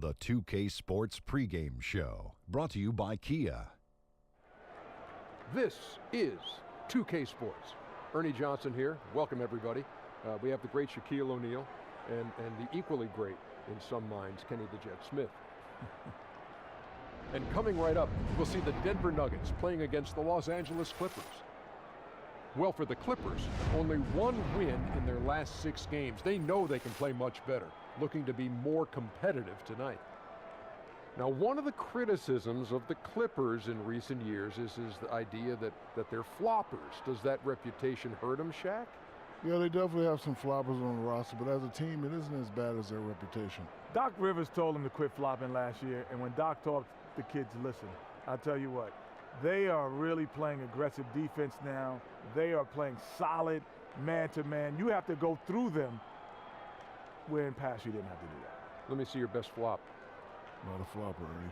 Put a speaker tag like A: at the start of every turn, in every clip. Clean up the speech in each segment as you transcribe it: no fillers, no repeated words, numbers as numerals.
A: The 2K Sports pregame show, brought to you by Kia.
B: This is 2K Sports. Ernie Johnson here. Welcome, everybody. We have the great Shaquille O'Neal and the equally great, in some minds, Kenny the Jet Smith. And coming right up, we'll see the Denver Nuggets playing against the Los Angeles Clippers. Well, for the Clippers, only one win in their last 6 games. They know they can play much better, looking to be more competitive tonight. Now, one of the criticisms of the Clippers in recent years is the idea that they're floppers. Does that reputation hurt them, Shaq?
C: Yeah, they definitely have some floppers on the roster, but as a team, it isn't as bad as their reputation.
D: Doc Rivers told them to quit flopping last year, and when Doc told the kids, listen, I'll tell you what, they are really playing aggressive defense now. They are playing solid man-to-man. You have to go through them, where in past you didn't have to do that.
B: Let me see your best flop.
C: Not a flopper, Ernie.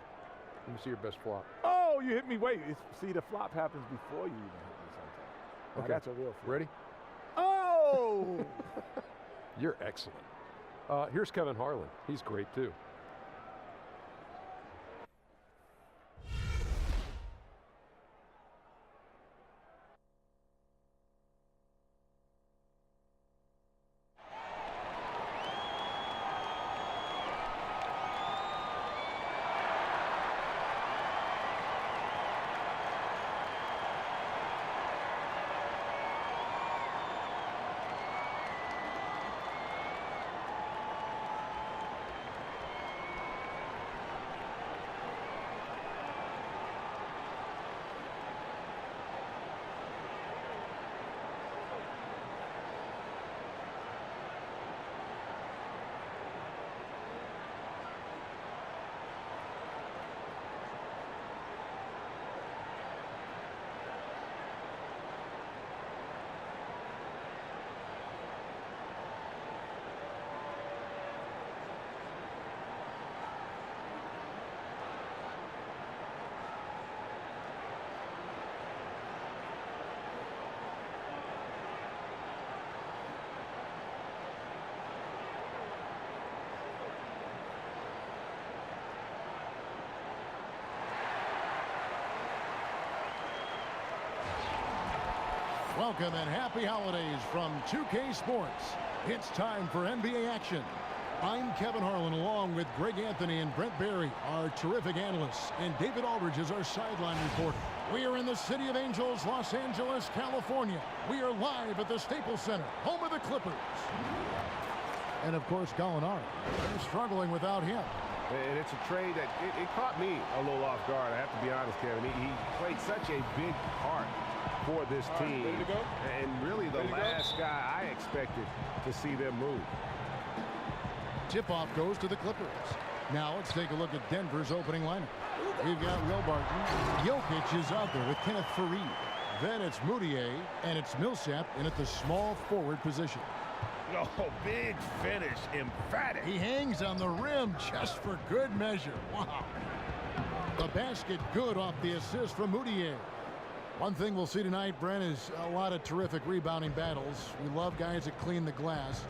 B: Let me see your best flop.
D: Oh, you hit me. Wait, see, the flop happens before you even hit me sometimes. Now,
B: Okay,
D: that's a real flop.
B: Ready?
D: Oh!
B: You're excellent. Here's Kevin Harlan. He's great, too.
E: Welcome and happy holidays from 2K Sports. It's time for NBA action. I'm Kevin Harlan along with Greg Anthony and Brent Barry, our terrific analysts, and David Aldridge is our sideline reporter. We are in the City of Angels, Los Angeles, California. We are live at the Staples Center, home of the Clippers. And of course, Gallinari. They're struggling without him.
F: And it's a trade that it caught me a little off guard, I have to be honest, Kevin. He played such a big part for this team.
B: Ready to go?
F: And really the last guy I expected to see them move.
E: Tip-off goes to the Clippers. Now let's take a look at Denver's opening lineup. We've got Will Barton. Jokic is out there with Kenneth Faried. Then it's Moutier, and it's Millsap in at the small forward position.
F: Oh, big finish, emphatic.
E: He hangs on the rim just for good measure. Wow. The basket good off the assist from Moutier. One thing we'll see tonight, Brent, is a lot of terrific rebounding battles. We love guys that clean the glass.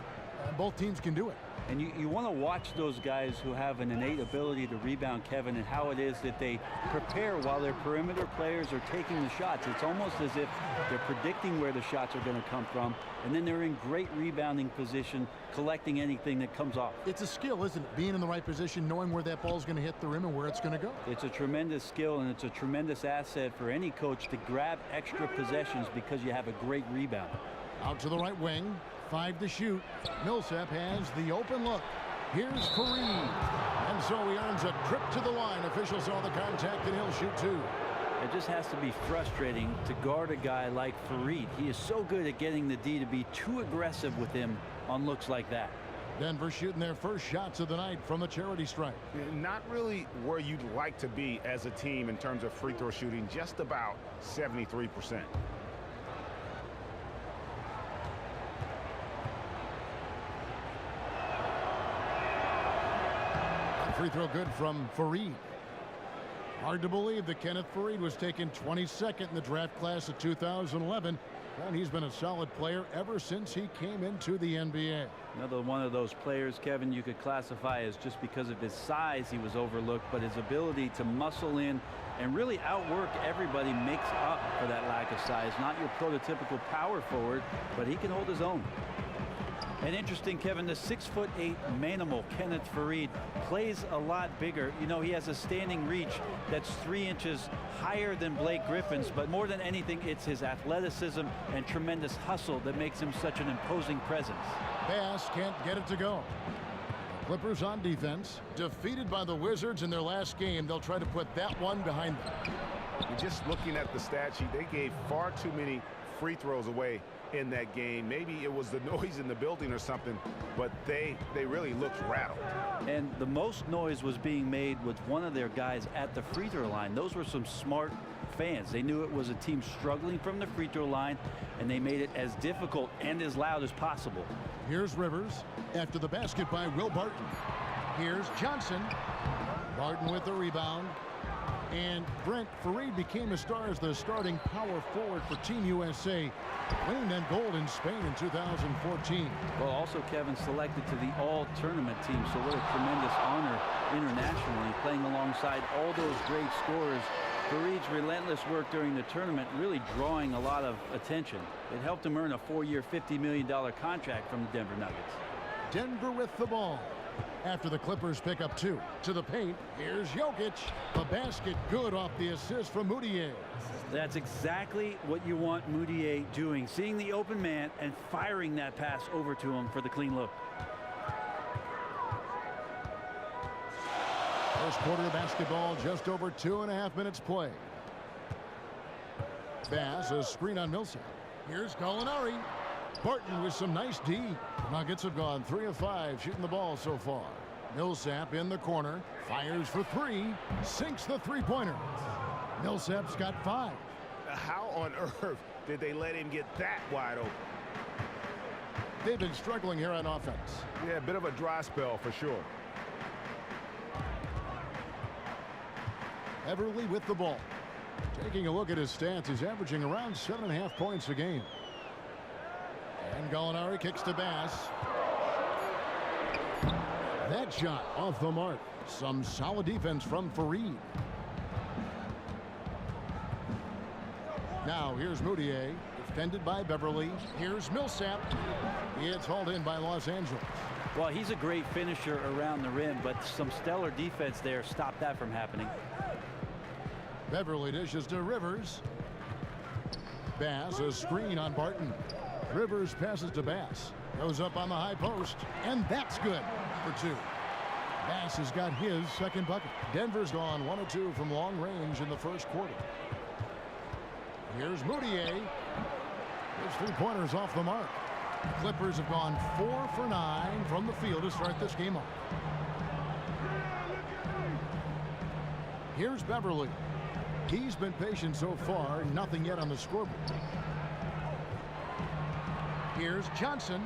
E: Both teams can do it.
G: And you want to watch those guys who have an innate ability to rebound, Kevin, and how it is that they prepare while their perimeter players are taking the shots. It's almost as if they're predicting where the shots are going to come from, and then they're in great rebounding position, collecting anything that comes off.
E: It's a skill, isn't it? Being in the right position, knowing where that ball's going to hit the rim and where it's going to go.
G: It's a tremendous skill, and it's a tremendous asset for any coach to grab extra possessions because you have a great rebound.
E: Out to the right wing. 5 to shoot. Millsap has the open look. Here's Faried. And so he earns a trip to the line. Officials saw the contact, and he'll shoot 2.
G: It just has to be frustrating to guard a guy like Faried. He is so good at getting the D to be too aggressive with him on looks like that.
E: Denver shooting their first shots of the night from the charity stripe.
F: Not really where you'd like to be as a team in terms of free throw shooting, just about 73%.
E: Free throw good from Faried. Hard to believe that Kenneth Faried was taken 22nd in the draft class of 2011, and he's been a solid player ever since he came into the NBA.
G: Another one of those players, Kevin, you could classify as just because of his size he was overlooked, but his ability to muscle in and really outwork everybody makes up for that lack of size. Not your prototypical power forward, but he can hold his own. And interesting, Kevin, the 6'8" manimal Kenneth Faried plays a lot bigger. You know, he has a standing reach that's 3 inches higher than Blake Griffin's, but more than anything, it's his athleticism and tremendous hustle that makes him such an imposing presence.
E: Bass can't get it to go. The Clippers on defense, defeated by the Wizards in their last game. They'll try to put that one behind them.
F: And just looking at the stat sheet, they gave far too many free throws away in that game. Maybe it was the noise in the building or something, but they really looked rattled.
G: And the most noise was being made with one of their guys at the free throw line. Those were some smart fans. They knew it was a team struggling from the free throw line, and they made it as difficult and as loud as possible.
E: Here's Rivers after the basket by Will Barton. Here's Johnson. Barton with the rebound. And Brent Faried became a star as the starting power forward for Team USA, winning that gold in Spain in 2014.
G: Well, also Kevin selected to the all-tournament team, so what a tremendous honor internationally, playing alongside all those great scorers. Faried's relentless work during the tournament really drawing a lot of attention. It helped him earn a 4-year, $50 million contract from the Denver Nuggets.
E: Denver with the ball. After the Clippers pick up 2 to the paint, here's Jokic. The basket good off the assist from Moutier.
G: That's exactly what you want Moutier doing, seeing the open man and firing that pass over to him for the clean look.
E: First quarter of basketball, just over 2.5 minutes play. Bass, a screen on Millsap. Here's Gallinari. Barton with some nice D. Nuggets have gone 3 of 5 shooting the ball so far. Millsap in the corner, fires for 3, sinks the three-pointer. Millsap's got 5.
F: How on earth did they let him get that wide open?
E: They've been struggling here on offense.
F: Yeah, a bit of a dry spell for sure.
E: Everly with the ball. Taking a look at his stats, he's averaging around 7.5 points a game. And Gallinari kicks to Bass. That shot off the mark. Some solid defense from Faried. Now here's Moutier, defended by Beverly. Here's Millsap. It's hauled in by Los Angeles.
G: Well, he's a great finisher around the rim, but some stellar defense there stopped that from happening.
E: Beverly dishes to Rivers. Bass, a screen on Barton. Rivers passes to Bass. Goes up on the high post. And that's good for 2. Bass has got his second bucket. Denver's gone 1 of 2 from long range in the first quarter. Here's Moutier. His three-pointers off the mark. The Clippers have gone 4 for 9 from the field to start this game off. Here's Beverly. He's been patient so far. Nothing yet on the scoreboard. Here's Johnson.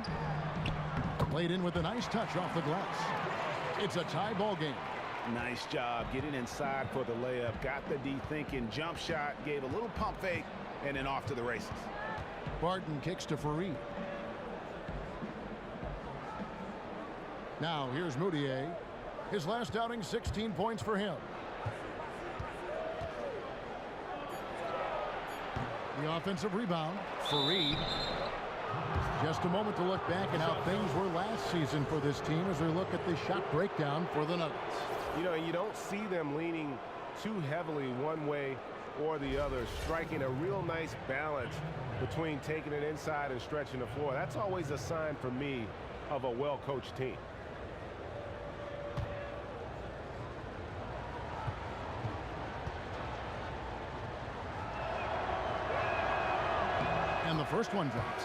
E: Played in with a nice touch off the glass. It's a tie ball game.
F: Nice job getting inside for the layup. Got the D thinking. Jump shot. Gave a little pump fake. And then off to the races.
E: Barton kicks to Faried. Now here's Moutier. His last outing, 16 points for him. The offensive rebound. Faried. Just a moment to look back at how things were last season for this team as we look at the shot breakdown for the Nuggets.
F: You know, you don't see them leaning too heavily one way or the other, striking a real nice balance between taking it inside and stretching the floor. That's always a sign for me of a well-coached team.
E: And the first one drops.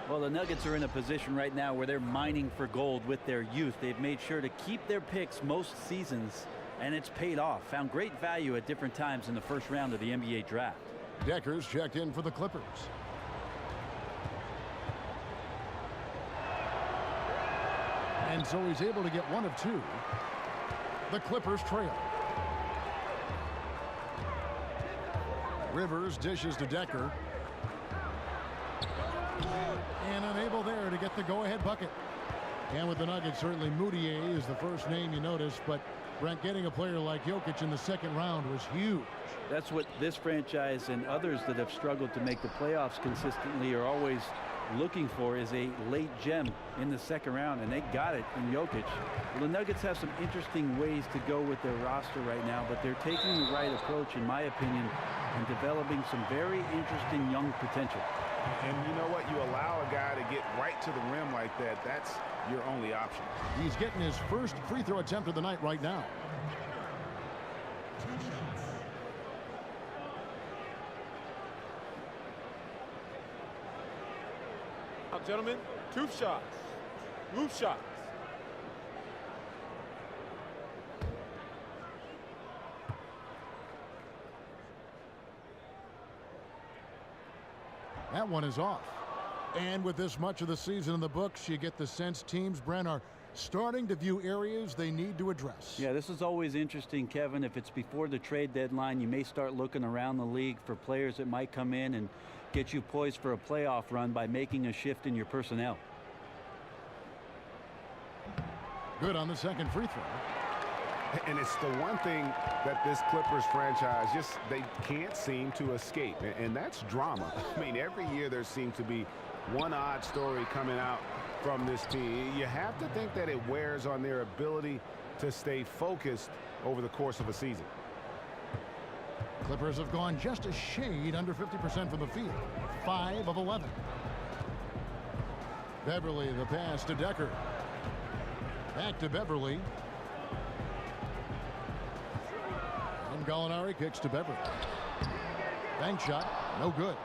G: Well, the Nuggets are in a position right now where they're mining for gold with their youth. They've made sure to keep their picks most seasons, and it's paid off. Found great value at different times in the first round of the NBA draft.
E: Decker's checked in for the Clippers. And so he's able to get 1 of 2. The Clippers trail. Rivers dishes to Decker. And unable there to get the go-ahead bucket. And with the Nuggets, certainly Moutier is the first name you notice, but Brent, getting a player like Jokic in the second round was huge.
G: That's what this franchise and others that have struggled to make the playoffs consistently are always looking for, is a late gem in the second round, and they got it in Jokic. Well, the Nuggets have some interesting ways to go with their roster right now, but they're taking the right approach, in my opinion, and developing some very interesting young potential.
F: And you know what? You allow a guy to get right to the rim like that, that's your only option.
E: He's getting his first free throw attempt of the night right now.
H: Now, gentlemen, 2 shots. Move shots.
E: That one is off. And with this much of the season in the books, you get the sense teams, Brent, are starting to view areas they need to address.
G: Yeah, this is always interesting, Kevin. If it's before the trade deadline, you may start looking around the league for players that might come in and get you poised for a playoff run by making a shift in your personnel.
E: Good on the second free throw.
F: And it's the one thing that this Clippers franchise just, they can't seem to escape, and that's drama. I mean, every year there seems to be one odd story coming out from this team. You have to think that it wears on their ability to stay focused over the course of a season.
E: Clippers have gone just a shade under 50% from the field. 5 of 11. Beverly, the pass to Decker. Back to Beverly. And Gallinari kicks to Beverly. Bank shot, no good.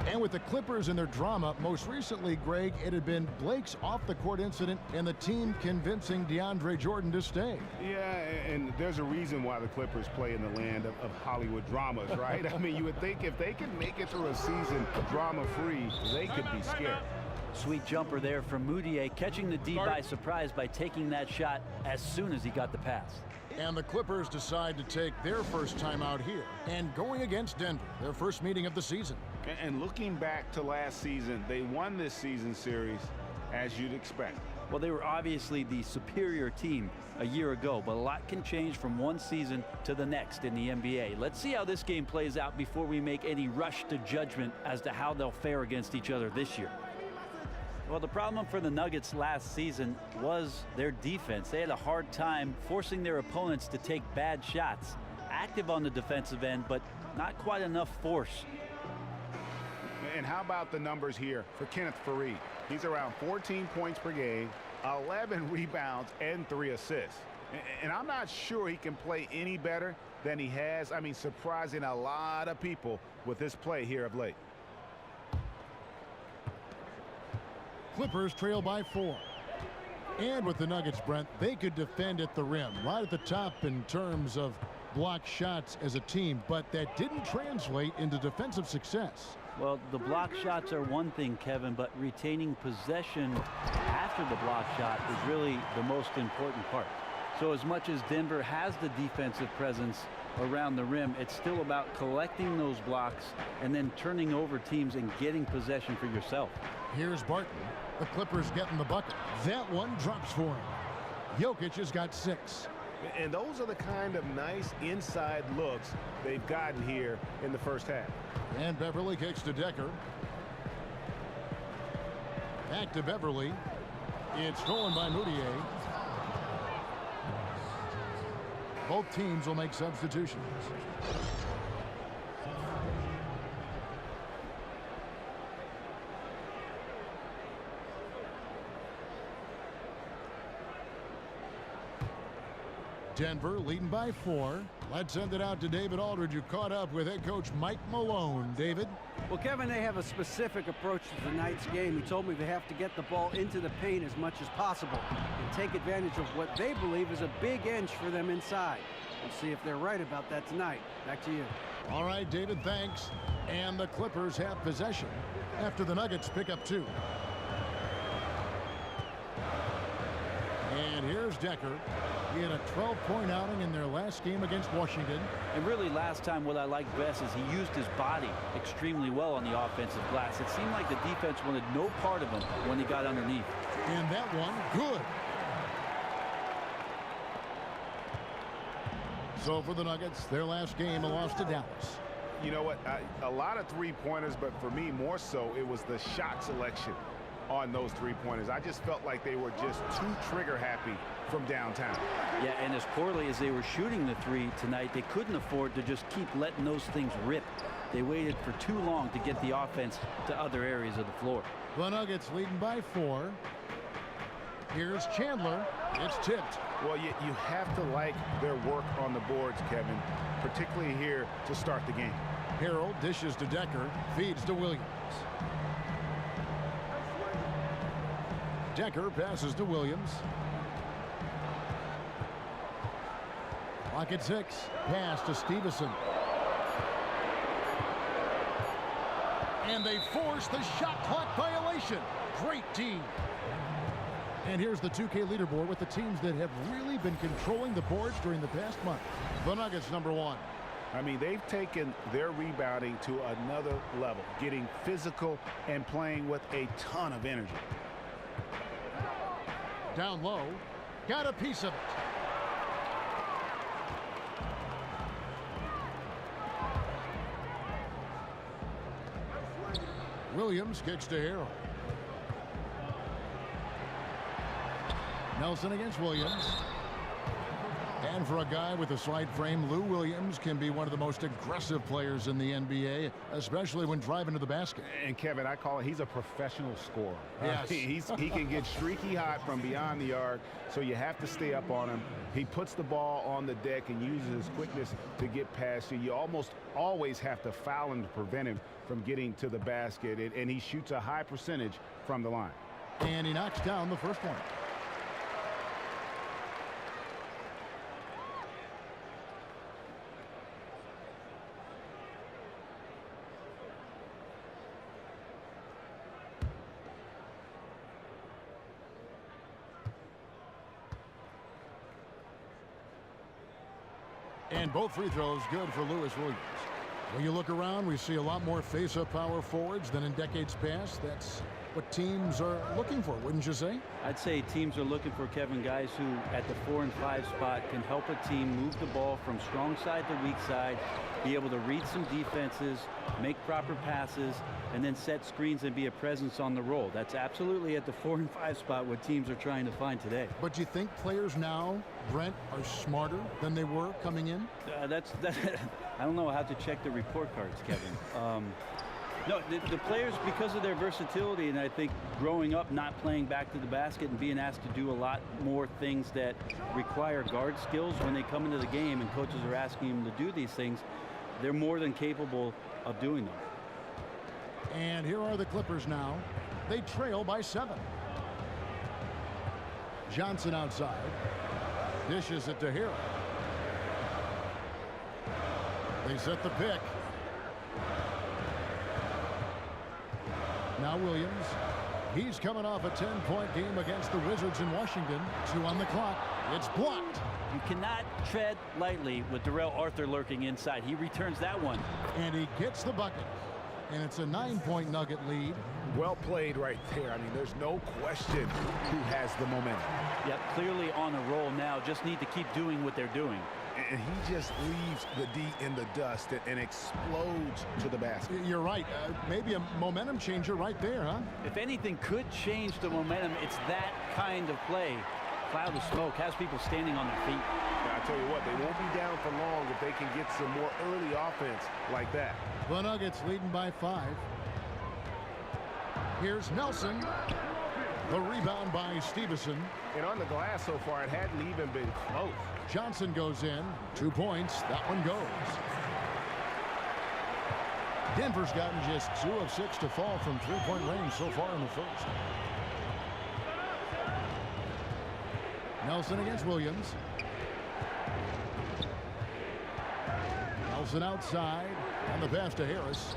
E: And with the Clippers and their drama, most recently, Greg, it had been Blake's off-the-court incident and the team convincing DeAndre Jordan to stay.
F: Yeah, and there's a reason why the Clippers play in the land of Hollywood dramas, right? I mean, you would think if they can make it through a season drama-free, they could be scared.
G: Sweet jumper there from Moutier, catching the D by surprise by taking that shot as soon as he got the pass.
E: And the Clippers decide to take their first time out here and going against Denver, their first meeting of the season.
F: And looking back to last season, they won this season series as you'd expect.
G: Well, they were obviously the superior team a year ago, but a lot can change from one season to the next in the NBA. Let's see how this game plays out before we make any rush to judgment as to how they'll fare against each other this year. Well, the problem for the Nuggets last season was their defense. They had a hard time forcing their opponents to take bad shots. Active on the defensive end, but not quite enough force.
F: And how about the numbers here for Kenneth Faried? He's around 14 points per game, 11 rebounds, and 3 assists. And I'm not sure he can play any better than he has. I mean, surprising a lot of people with this play here of late.
E: Clippers trail by 4. And with the Nuggets, Brent, they could defend at the rim, right at the top in terms of block shots as a team, but that didn't translate into defensive success.
G: Well, the block shots are one thing, Kevin, but retaining possession after the block shot is really the most important part. So as much as Denver has the defensive presence around the rim, it's still about collecting those blocks and then turning over teams and getting possession for yourself.
E: Here's Barton. The Clippers getting the bucket. That one drops for him. Jokic has got 6.
F: And those are the kind of nice inside looks they've gotten here in the first half.
E: And Beverly kicks to Decker. Back to Beverly. It's stolen by Moutier. Both teams will make substitutions. Denver leading by 4. Let's send it out to David Aldridge, who caught up with head coach Mike Malone. David?
I: Well, Kevin, they have a specific approach to tonight's game. He told me they have to get the ball into the paint as much as possible and take advantage of what they believe is a big inch for them inside. We'll see if they're right about that tonight. Back to you.
E: All right, David, thanks. And the Clippers have possession after the Nuggets pick up 2. And here's Decker. He had a 12-point outing in their last game against Washington.
G: And really last time what I liked best is he used his body extremely well on the offensive glass. It seemed like the defense wanted no part of him when he got underneath.
E: And that one, good. So for the Nuggets, their last game, a loss to Dallas.
F: You know what? A lot of three-pointers, but for me, more so, it was the shot selection on those three-pointers. I just felt like they were just too trigger-happy from downtown.
G: Yeah, and as poorly as they were shooting the three tonight, they couldn't afford to just keep letting those things rip. They waited for too long to get the offense to other areas of the floor.
E: The Nuggets leading by 4. Here's Chandler. It's tipped.
F: Well, you have to like their work on the boards, Kevin, particularly here to start the game.
E: Harold dishes to Decker, feeds to Williams. Decker passes to Williams. Clock at 6. Pass to Stevenson. And they force the shot clock violation. Great team. And here's the 2K leaderboard with the teams that have really been controlling the boards during the past month. The Nuggets #1.
F: I mean, they've taken their rebounding to another level, getting physical and playing with a ton of energy.
E: Down low. Got a piece of it. Williams kicks to Harold. Nelson against Williams. And for a guy with a slight frame, Lou Williams can be one of the most aggressive players in the NBA, especially when driving to the basket.
F: And Kevin, I call it, he's a professional scorer.
E: Yes.
F: He can get streaky hot from beyond the arc, so you have to stay up on him. He puts the ball on the deck and uses his quickness to get past you. You almost always have to foul him to prevent him from getting to the basket, and he shoots a high percentage from the line.
E: And he knocks down the first one. And both free throws good for Lewis Williams. When you look around, we see a lot more face-up power forwards than in decades past. That's what teams are looking for, wouldn't you say?
G: I'd say teams are looking for, Kevin, guys who at the 4 and 5 spot can help a team move the ball from strong side to weak side, be able to read some defenses, make proper passes, and then set screens and be a presence on the roll. That's absolutely at the 4 and 5 spot what teams are trying to find today.
E: But do you think players now, Brent, are smarter than they were coming in?
G: I don't know. I have to check the report cards, Kevin. No, the players, because of their versatility, and I think growing up not playing back to the basket and being asked to do a lot more things that require guard skills when they come into the game and coaches are asking them to do these things, they're more than capable of doing them.
E: And here are the Clippers now. They trail by 7. Johnson outside. Dishes it to Harold. They set the pick. Now Williams. He's coming off a 10-point game against the Wizards in Washington. 2 on the clock. It's blocked.
G: You cannot tread lightly with Darrell Arthur lurking inside. He returns that one.
E: And he gets the bucket. And it's a 9-point Nugget lead.
F: Well played right there. I mean, there's no question who has the momentum.
G: Yep, clearly on a roll now. Just need to keep doing what they're doing.
F: And he just leaves the D in the dust and explodes to the basket.
E: You're right. Maybe a momentum changer right there, huh?
G: If anything could change the momentum, it's that kind of play. Cloud of smoke has people standing on their feet.
F: Now, I tell you what, they won't be down for long if they can get some more early offense like that.
E: The Nuggets leading by 5. Here's Nelson. The rebound by Stevenson.
F: And on the glass so far, it hadn't even been close.
E: Johnson goes in. 2 points. That one goes. Denver's gotten just 2 of 6 to fall from 3-point range so far in the first. Nelson against Williams. Nelson outside. And the pass to Harris.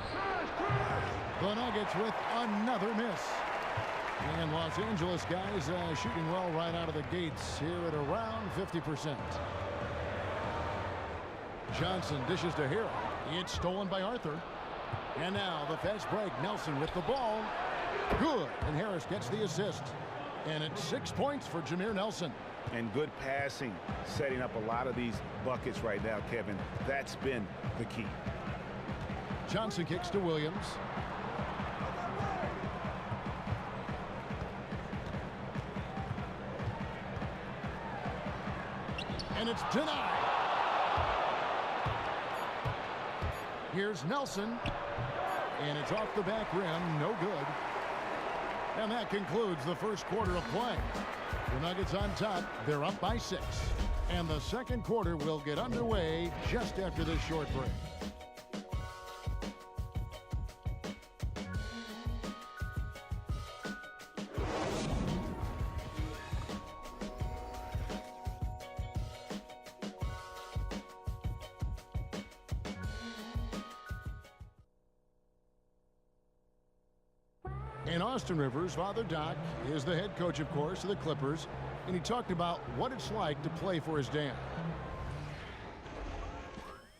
E: The Nuggets with another miss. And Los Angeles guys shooting well right out of the gates here at around 50%. Johnson dishes to Hero. It's stolen by Arthur. And now the fast break. Nelson with the ball. Good. And Harris gets the assist. And it's 6 points for Jameer Nelson.
J: And good passing, setting up a lot of these buckets right now, Kevin. That's been the key.
E: Johnson kicks to Williams. And it's denied. Here's Nelson. And it's off the back rim. No good. And that concludes the first quarter of play. The Nuggets on top. They're up by 6. And the second quarter will get underway just after this short break. And Austin Rivers, Father Doc, is the head coach, of course, of the Clippers. And he talked about what it's like to play for his dad.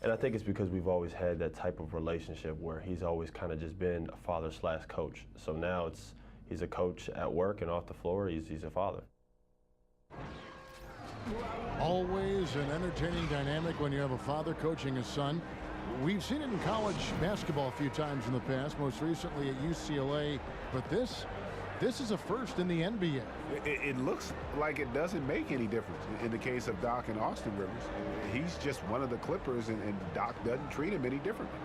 K: And I think it's because we've always had that type of relationship where he's always kind of just been a father/coach. So now he's a coach at work and off the floor, he's a father.
E: Always an entertaining dynamic when you have a father coaching his son. We've seen it in college basketball a few times in the past, most recently at UCLA, but this is a first in the NBA.
J: It looks like it doesn't make any difference in the case of Doc and Austin Rivers. He's just one of the Clippers, and Doc doesn't treat him any differently.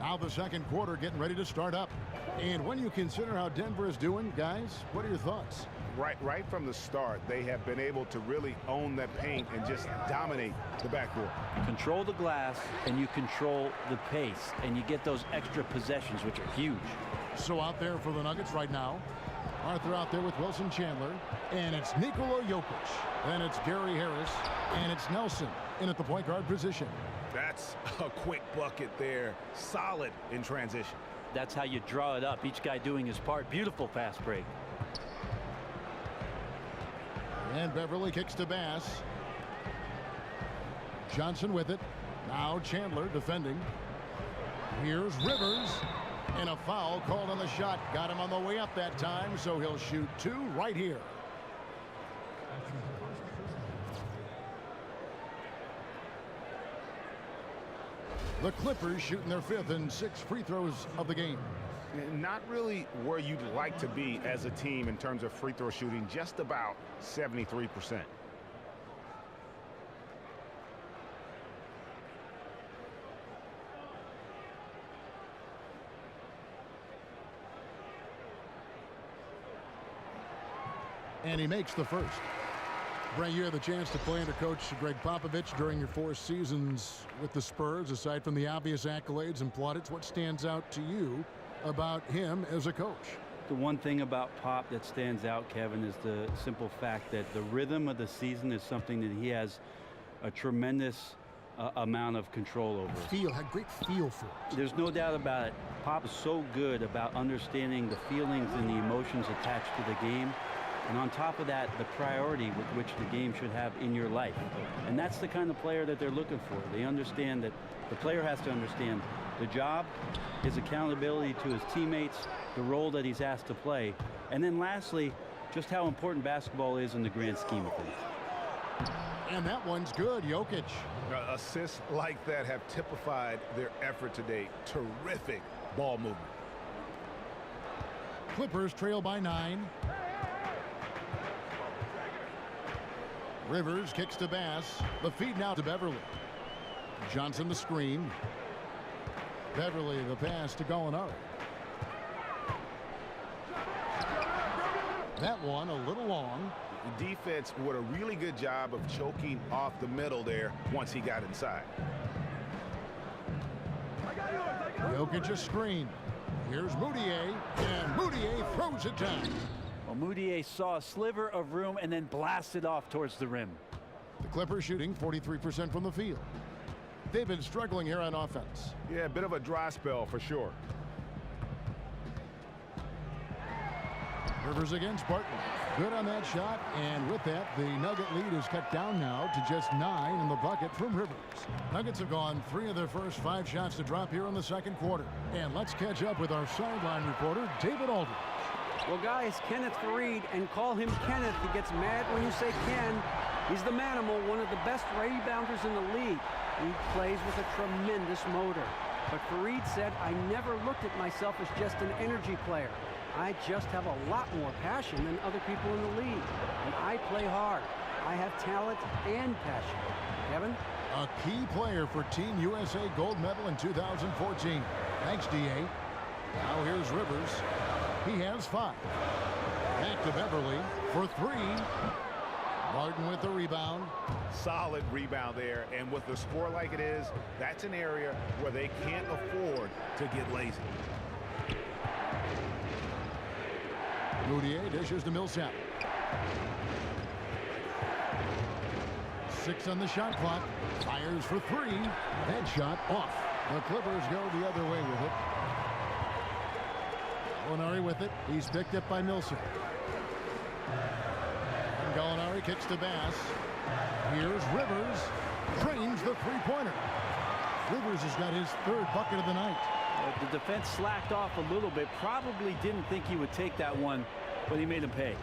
E: Now the second quarter getting ready to start up. And when you consider how Denver is doing, guys, what are your thoughts?
J: Right from the start, they have been able to really own that paint and just dominate the backcourt.
G: You control the glass and you control the pace, and you get those extra possessions, which are huge.
E: So out there for the Nuggets right now, Arthur out there with Wilson Chandler, and it's Nikola Jokic. Then it's Gary Harris, and it's Nelson in at the point guard position.
J: That's a quick bucket there, solid in transition.
G: That's how you draw it up, each guy doing his part. Beautiful fast break.
E: And Beverly kicks to Bass. Johnson with it. Now Chandler defending. Here's Rivers. And a foul called on the shot. Got him on the way up that time, so he'll shoot 2 right here. The Clippers shooting their 5th and 6th free throws of the game.
J: Not really where you'd like to be as a team in terms of free throw shooting, just about 73%.
E: And he makes the first. Brent, you had the chance to play under Coach Greg Popovich during your 4 seasons with the Spurs. Aside from the obvious accolades and plaudits, what stands out to you about him as a coach?
G: The one thing about Pop that stands out, Kevin, is the simple fact that the rhythm of the season is something that he has a tremendous amount of control over.
E: Had great feel for it.
G: There's no doubt about it. Pop is so good about understanding the feelings and the emotions attached to the game. And on top of that, the priority with which the game should have in your life. And that's the kind of player that they're looking for. They understand that the player has to understand the job, his accountability to his teammates, the role that he's asked to play. And then lastly, just how important basketball is in the grand scheme of things.
E: And that one's good, Jokic.
J: Assists like that have typified their effort today. Terrific ball movement.
E: Clippers trail by 9. Rivers kicks to Bass. The feed now to Beverly. Johnson the screen. Beverly the pass to Gallinari. That one a little long.
J: The defense did a really good job of choking off the middle there once he got inside.
E: Jokic a screen. Here's Moutier, and Moutier throws it down.
G: Well, Moutier saw a sliver of room and then blasted off towards the rim.
E: The Clippers shooting 43% from the field. They've been struggling here on offense.
J: Yeah, a bit of a dry spell for sure.
E: Rivers against Barton. Good on that shot, and with that, the Nugget lead is cut down now to just 9 in the bucket from Rivers. Nuggets have gone 3 of their first 5 shots to drop here in the second quarter. And let's catch up with our sideline reporter, David Aldridge.
I: Well, guys, Kenneth Faried, and call him Kenneth. He gets mad when you say Ken. He's the manimal, one of the best rebounders in the league. He plays with a tremendous motor. But Faried said, I never looked at myself as just an energy player. I just have a lot more passion than other people in the league. And I play hard. I have talent and passion. Kevin?
E: A key player for Team USA gold medal in 2014. Thanks, D.A. Now here's Rivers. He has 5. Back to Beverly for 3. Martin with the rebound.
J: Solid rebound there, and with the score like it is, that's an area where they can't afford to get lazy.
E: Moutier dishes to Millsap. 6 on the shot clock. Fires for 3. That shot off. The Clippers go the other way with it. Gallinari with it. He's picked up by Millsap. And Gallinari kicks to Bass. Here's Rivers. Drains the three-pointer. Rivers has got his 3rd bucket of the night.
G: The defense slacked off a little bit. Probably didn't think he would take that one, but he made him pay.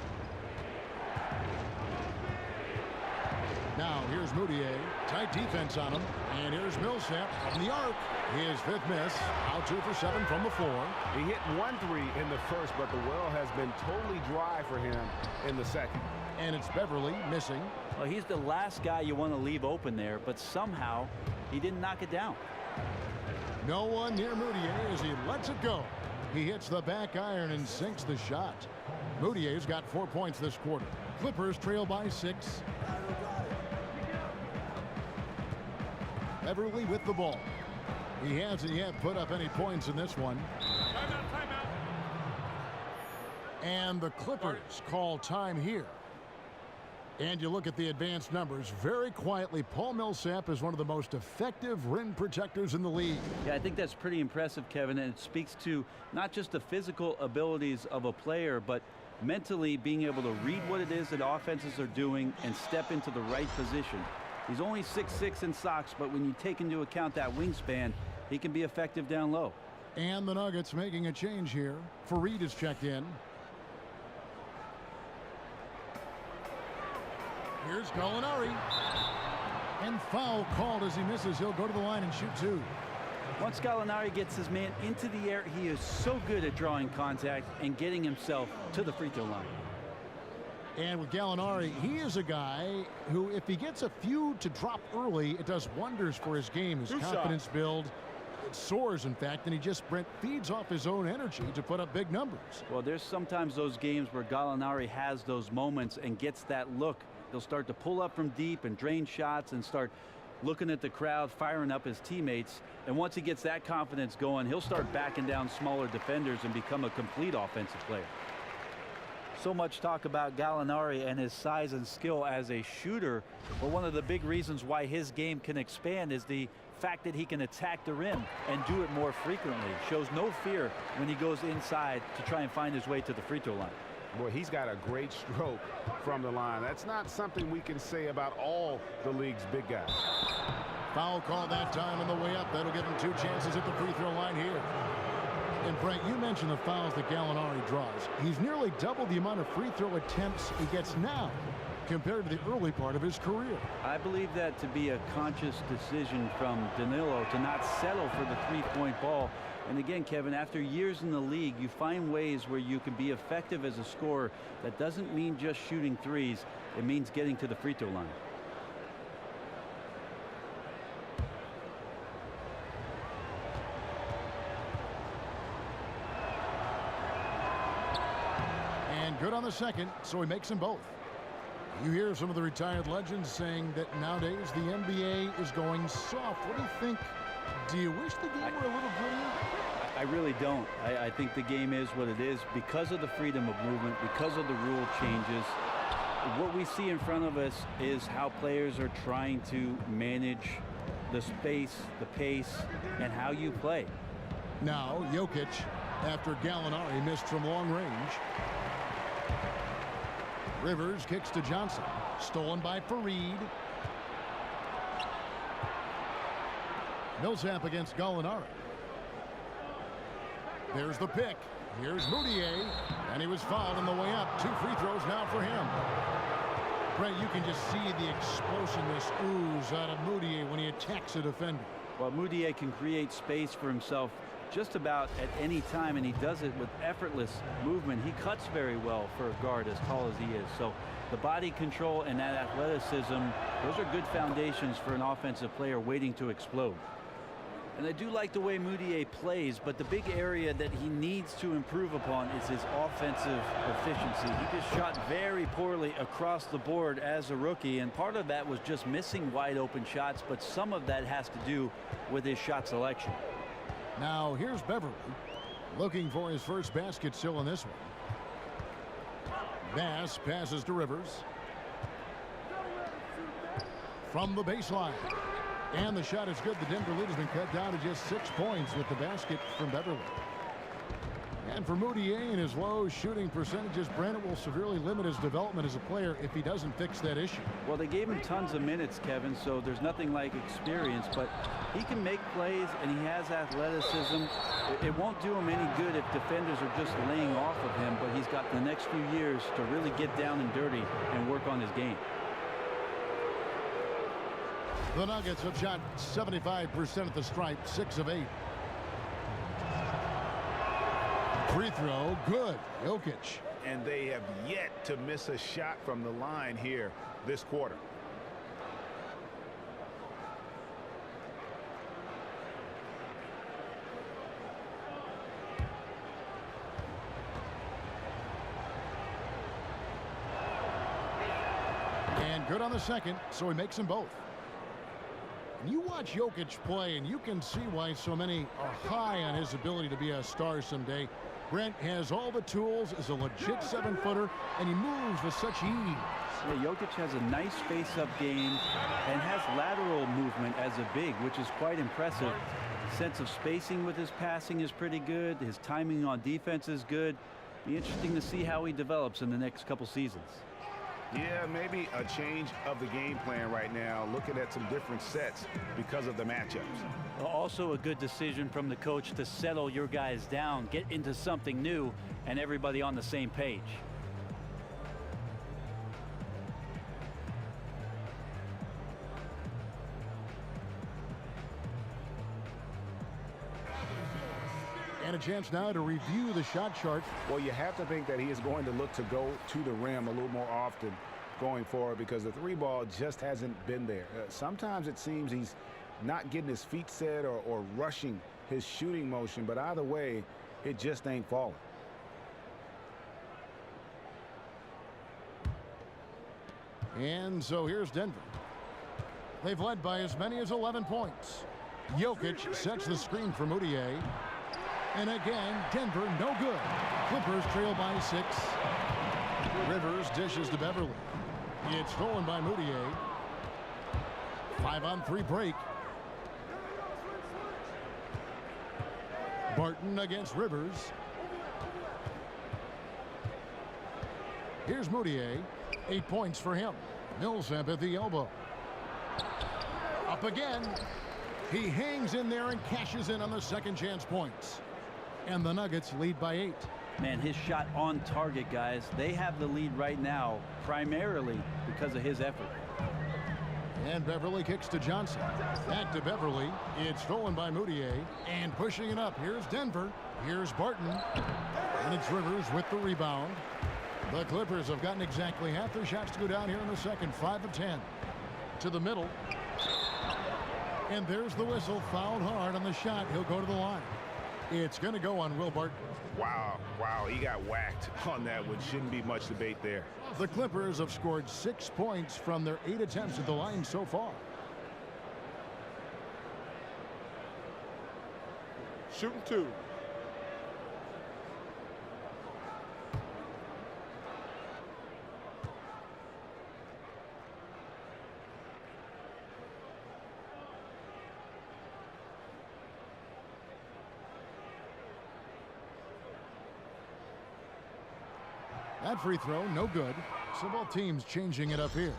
E: Now here's Moutier. Tight defense on him. And here's Millsap from the arc. His 5th miss. Out 2 for 7 from the floor.
F: He hit 1 3 in the first, but the well has been totally dry for him in the second.
E: And it's Beverly missing.
G: Well, he's the last guy you want to leave open there, but somehow he didn't knock it down.
E: No one near Moutier as he lets it go. He hits the back iron and sinks the shot. Moutier's got 4 points this quarter. Clippers trail by 6. Beverly with the ball. He hasn't yet put up any points in this one.
H: Timeout.
E: And the Clippers call time here. And you look at the advanced numbers. Very quietly, Paul Millsap is one of the most effective rim protectors in the league.
G: Yeah, I think that's pretty impressive, Kevin, and it speaks to not just the physical abilities of a player, but mentally being able to read what it is that offenses are doing and step into the right position. He's only 6'6" in socks, but when you take into account that wingspan, he can be effective down low.
E: And the Nuggets making a change here. Faried is checked in. Here's Gallinari. And foul called as he misses. He'll go to the line and shoot 2.
G: Once Gallinari gets his man into the air, he is so good at drawing contact and getting himself to the free throw line.
E: And with Gallinari, he is a guy who, if he gets a few to drop early, it does wonders for his game. His confidence build, it soars, in fact, and he just feeds off his own energy to put up big numbers.
G: Well, there's sometimes those games where Gallinari has those moments and gets that look. He'll start to pull up from deep and drain shots and start looking at the crowd, firing up his teammates. And once he gets that confidence going, he'll start backing down smaller defenders and become a complete offensive player. So much talk about Gallinari and his size and skill as a shooter, but one of the big reasons why his game can expand is the fact that he can attack the rim and do it more frequently. Shows no fear when he goes inside to try and find his way to the free throw line.
F: Boy, he's got a great stroke from the line. That's not something we can say about all the league's big guys.
E: Foul call that time on the way up. That'll give him 2 chances at the free throw line here. And Brent, you mentioned the fouls that Gallinari draws. He's nearly double the amount of free throw attempts he gets now compared to the early part of his career.
G: I believe that to be a conscious decision from Danilo to not settle for the three-point ball. And again, Kevin, after years in the league, you find ways where you can be effective as a scorer. That doesn't mean just shooting threes. It means getting to the free throw line.
E: And good on the second, so he makes them both. You hear some of the retired legends saying that nowadays the NBA is going soft. What do you think? Do you wish the game were a little grittier?
G: I really don't. I think the game is what it is because of the freedom of movement, because of the rule changes. What we see in front of us is how players are trying to manage the space, the pace, and how you play.
E: Now, Jokic, after Gallinari missed from long range. Rivers kicks to Johnson. Stolen by Fareed. Millsap against Gallinari. There's the pick. Here's Moutier. And he was fouled on the way up. 2 free throws now for him. Brent, you can just see the explosiveness ooze out of Moutier when he attacks a defender.
G: Well, Moutier can create space for himself just about at any time, and he does it with effortless movement. He cuts very well for a guard as tall as he is. So the body control and that athleticism, those are good foundations for an offensive player waiting to explode. And I do like the way Moutier plays, but the big area that he needs to improve upon is his offensive efficiency. He just shot very poorly across the board as a rookie, and part of that was just missing wide open shots, but some of that has to do with his shot selection.
E: Now here's Beverly looking for his first basket still in this one. Bass passes to Rivers. From the baseline. And the shot is good. The Denver lead has been cut down to just 6 points with the basket from Beverly. And for Moutier and his low shooting percentages, Brandon will severely limit his development as a player if he doesn't fix that issue.
G: Well, they gave him tons of minutes, Kevin, so there's nothing like experience, but he can make plays and he has athleticism. It won't do him any good if defenders are just laying off of him, but he's got the next few years to really get down and dirty and work on his game.
E: The Nuggets have shot 75% at the stripe, 6 of 8. Free throw, good. Jokic.
J: And they have yet to miss a shot from the line here this quarter.
E: And good on the second, so he makes them both. You watch Jokic play, and you can see why so many are high on his ability to be a star someday. Brent has all the tools, is a legit 7-footer, and he moves with such ease.
G: Yeah, Jokic has a nice face-up game and has lateral movement as a big, which is quite impressive. Sense of spacing with his passing is pretty good. His timing on defense is good. Be interesting to see how he develops in the next couple seasons.
J: Yeah, maybe a change of the game plan right now, looking at some different sets because of the matchups.
G: Also a good decision from the coach to settle your guys down, get into something new, and everybody on the same page.
E: And a chance now to review the shot chart.
J: Well, you have to think that he is going to look to go to the rim a little more often going forward because the 3-ball just hasn't been there. Sometimes it seems he's not getting his feet set or rushing his shooting motion, but either way, it just ain't falling.
E: And so here's Denver. They've led by as many as 11 points. Jokic sets the screen for Moutier. And again, Denver no good. Clippers trail by 6. Rivers dishes to Beverly. It's stolen by Moutier. 5-on-3 break. Barton against Rivers. Here's Moutier. 8 points for him. Millsap at the elbow. Up again. He hangs in there and cashes in on the second chance points. And the Nuggets lead by 8.
G: Man, his shot on target, guys. They have the lead right now, primarily because of his effort.
E: And Beverly kicks to Johnson. Back to Beverly. It's stolen by Moutier. And pushing it up. Here's Denver. Here's Barton. And it's Rivers with the rebound. The Clippers have gotten exactly half their shots to go down here in the second. 5 of 10. To the middle. And there's the whistle. Fouled hard on the shot. He'll go to the line. It's going to go on Will Barton.
J: Wow, he got whacked on that one. Shouldn't be much debate there.
E: The Clippers have scored 6 points from their 8 attempts at the line so far.
H: Shooting 2.
E: That free throw, no good. So both teams changing it up here.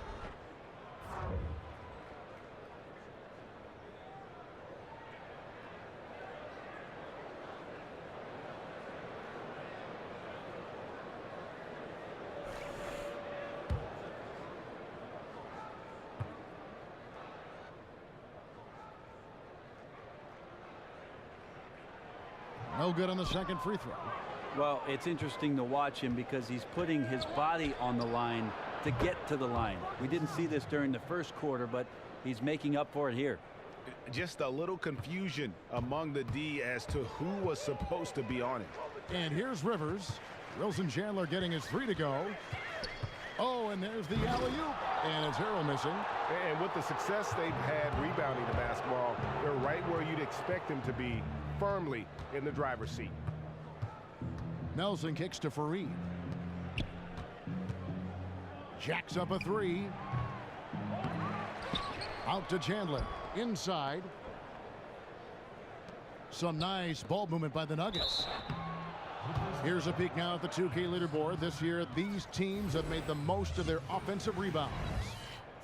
E: No good on the second free throw.
G: Well, it's interesting to watch him because he's putting his body on the line to get to the line. We didn't see this during the first quarter, but he's making up for it here.
J: Just a little confusion among the D as to who was supposed to be on it.
E: And here's Rivers. Wilson Chandler getting his three to go. Oh, and there's the alley-oop. And it's Harrell missing.
F: And with the success they've had rebounding the basketball, they're right where you'd expect them to be, firmly in the driver's seat.
E: Nelson kicks to Fareed. Jacks up a three. Out to Chandler. Inside. Some nice ball movement by the Nuggets. Here's a peek now at the 2K leaderboard. This year, these teams have made the most of their offensive rebounds.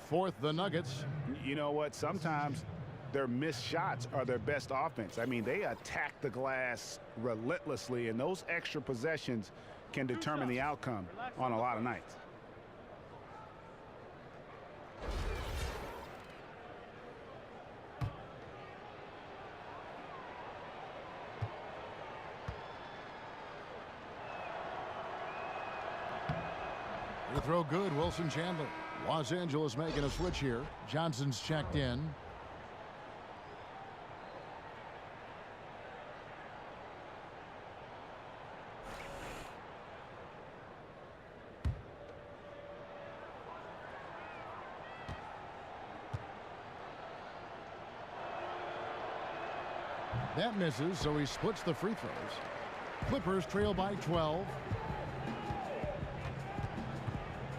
E: Fourth, the Nuggets.
J: You know what? Sometimes their missed shots are their best offense. I mean, they attack the glass relentlessly, and those extra possessions can determine the outcome on a lot of nights.
E: The throw good, Wilson Chandler. Los Angeles making a switch here. Johnson's checked in. That misses, so he splits the free throws. Clippers trail by 12.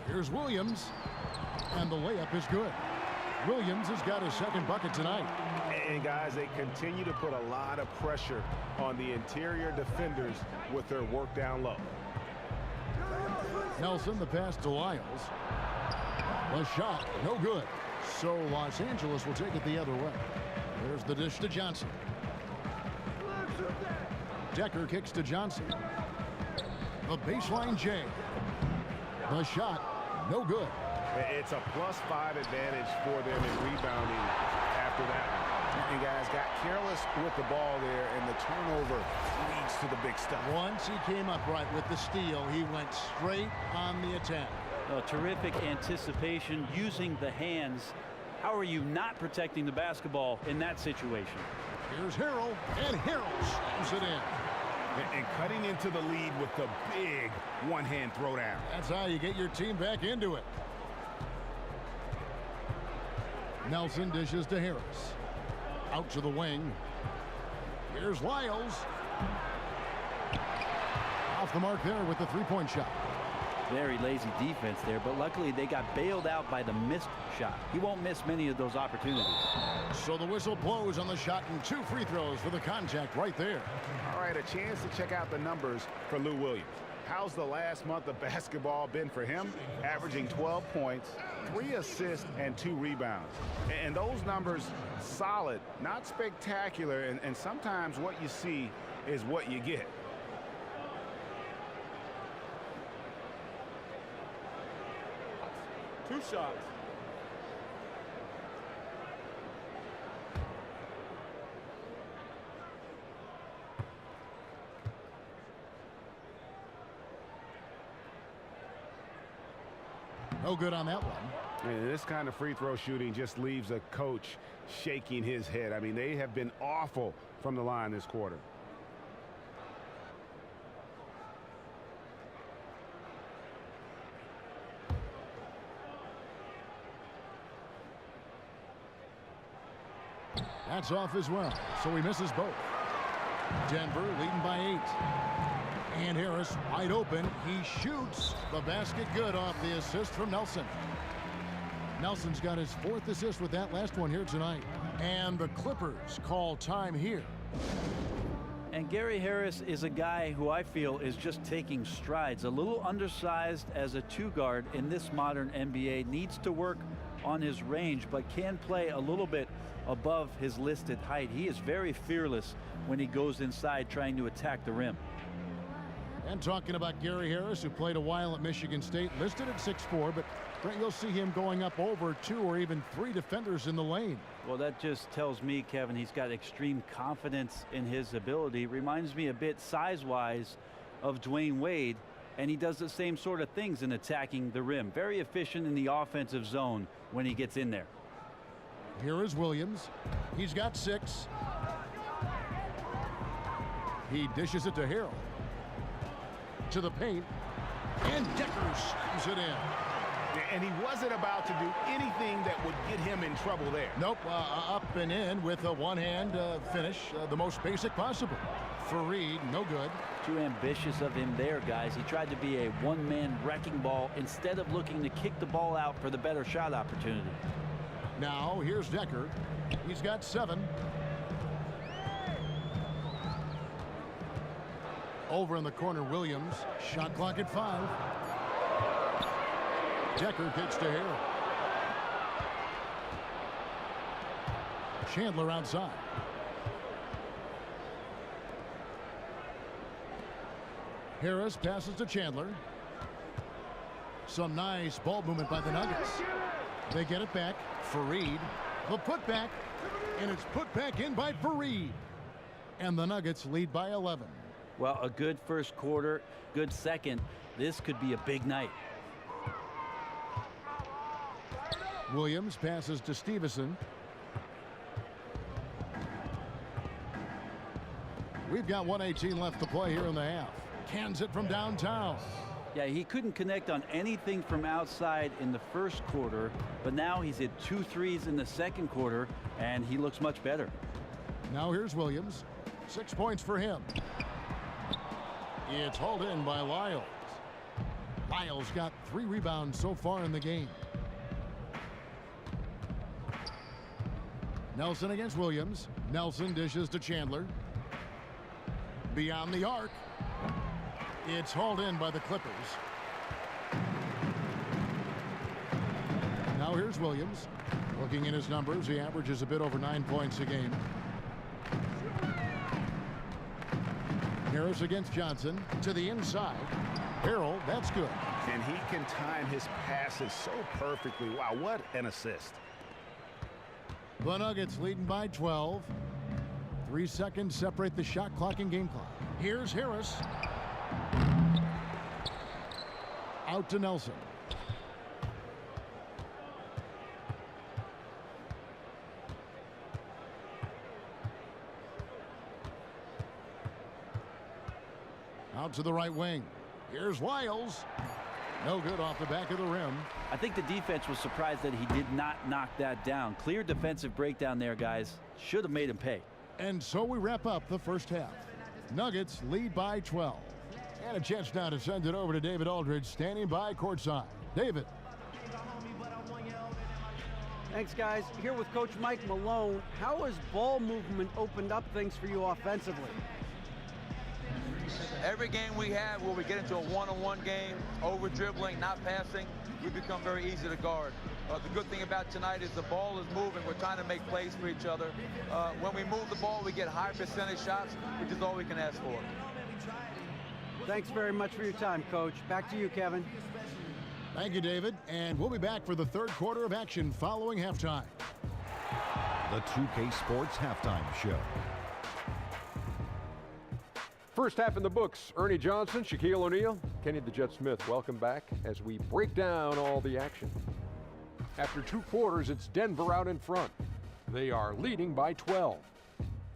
E: Here's Williams, and the layup is good. Williams has got his second bucket tonight.
F: And guys, they continue to put a lot of pressure on the interior defenders with their work down low.
E: Nelson, the pass to Lyles. The shot, no good. So Los Angeles will take it the other way. There's the dish to Johnson. Decker kicks to Johnson. The baseline J. The shot, no good.
F: It's a +5 advantage for them in rebounding after that one.
J: And guys got careless with the ball there, and the turnover leads to the big stuff.
E: Once he came up right with the steal, he went straight on the attack.
G: Terrific anticipation using the hands. How are you not protecting the basketball in that situation?
E: Here's Harrell, and Harrell slams it in.
J: And cutting into the lead with the big one-hand throwdown.
E: That's how you get your team back into it. Nelson dishes to Harris. Out to the wing. Here's Lyles. Off the mark there with the three-point shot.
G: Very lazy defense there, but luckily they got bailed out by the missed shot. He won't miss many of those opportunities.
E: So the whistle blows on the shot and 2 free throws for the contact right there.
J: All right, a chance to check out the numbers for Lou Williams. How's the last month of basketball been for him? Averaging 12 points, 3 assists, and 2 rebounds. And those numbers, solid, not spectacular, and sometimes what you see is what you get.
H: Two shots.
E: No good on that one.
F: And this kind of free throw shooting just leaves a coach shaking his head. I mean, they have been awful from the line this quarter.
E: That's off as well, so he misses both. Denver leading by 8. And Harris wide open. He shoots the basket good off the assist from Nelson. Nelson's got his 4th assist with that last one here tonight. And the Clippers call time here.
G: And Gary Harris is a guy who I feel is just taking strides. A little undersized as a two-guard in this modern NBA. Needs to work on his range, but can play a little bit above his listed height. He is very fearless when he goes inside trying to attack the rim.
E: And talking about Gary Harris, who played a while at Michigan State, listed at 6'4", but Brent, you'll see him going up over 2 or even 3 defenders in the lane.
G: Well, that just tells me, Kevin, he's got extreme confidence in his ability. Reminds me a bit size-wise of Dwayne Wade, and he does the same sort of things in attacking the rim. Very efficient in the offensive zone when he gets in there.
E: Here is Williams. He's got 6. He dishes it to Harrell. To the paint, and Decker slams it in.
J: And he wasn't about to do anything that would get him in trouble there.
E: Nope, up and in with a one-hand finish, the most basic possible. Fareed, no good.
G: Too ambitious of him there, guys. He tried to be a one-man wrecking ball instead of looking to kick the ball out for the better shot opportunity.
E: Now, here's Decker. He's got 7. Over in the corner, Williams. Shot clock at 5. Decker kicks to Harrell. Chandler outside. Harris passes to Chandler. Some nice ball movement by the Nuggets. They get it back. Fareed. The putback. And it's put back in by Fareed. And the Nuggets lead by 11.
G: Well, a good first quarter, good second. This could be a big night.
E: Williams passes to Stevenson. We've got 1:18 left to play here in the half. Cans it from downtown.
G: Yeah, he couldn't connect on anything from outside in the first quarter, but now he's hit 2 threes in the second quarter, and he looks much better.
E: Now here's Williams. 6 points for him. It's hauled in by Lyles. Lyles got 3 rebounds so far in the game. Nelson against Williams. Nelson dishes to Chandler. Beyond the arc. It's hauled in by the Clippers. Now here's Williams. Looking in his numbers, he averages a bit over 9 points a game. Harris against Johnson to the inside. Harrell, that's good.
J: And he can time his passes so perfectly. Wow, what an assist.
E: The Nuggets leading by 12. 3 seconds separate the shot clock and game clock. Here's Harris. Out to Nelson. Out to the right wing. Here's Lyles. No good off the back of the rim.
G: I think the defense was surprised that he did not knock that down. Clear defensive breakdown there, guys. Should have made him pay.
E: And so we wrap up the first half. Nuggets lead by 12. And a chance now to send it over to David Aldridge, standing by courtside. David.
I: Thanks, guys. Here with Coach Mike Malone. How has ball movement opened up things for you offensively?
L: Every game we have where we get into a one-on-one game, over dribbling, not passing, we become very easy to guard. The good thing about tonight is the ball is moving. We're trying to make plays for each other. When we move the ball, we get high percentage shots, which is all we can ask for.
I: Thanks very much for your time, Coach. Back to you, Kevin.
E: Thank you, David. And we'll be back for the third quarter of action following halftime.
A: The 2K Sports Halftime Show.
B: First half in the books. Ernie Johnson, Shaquille O'Neal, Kenny the Jet Smith. Welcome back as we break down all the action. After 2 quarters, it's Denver out in front. They are leading by 12.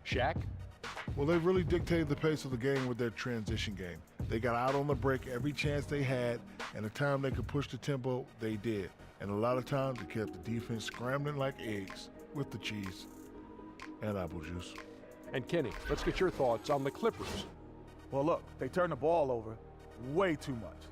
B: Shaq?
C: Well, they really dictated the pace of the game with their transition game. They got out on the break every chance they had, and the time they could push the tempo, they did. And a lot of times, they kept the defense scrambling like eggs with the cheese and apple juice.
B: And Kenny, let's get your thoughts on the Clippers.
D: Well, look, they turn the ball over way too much.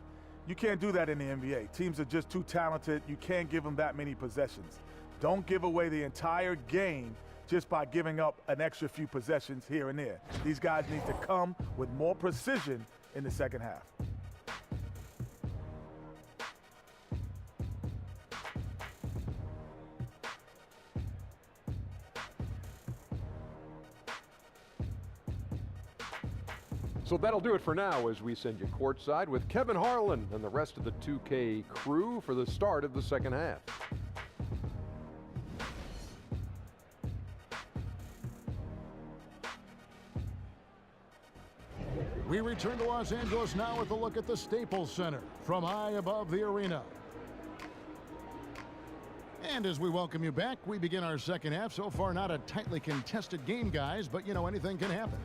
D: You can't do that in the NBA. Teams are just too talented. You can't give them that many possessions. Don't give away the entire game just by giving up an extra few possessions here and there. These guys need to come with more precision in the second half.
B: So that'll do it for now as we send you courtside with Kevin Harlan and the rest of the 2K crew for the start of the second half.
E: We return to Los Angeles now with a look at the Staples Center from high above the arena. And as we welcome you back, we begin our second half. So far, not a tightly contested game, guys, but, you know, anything can happen.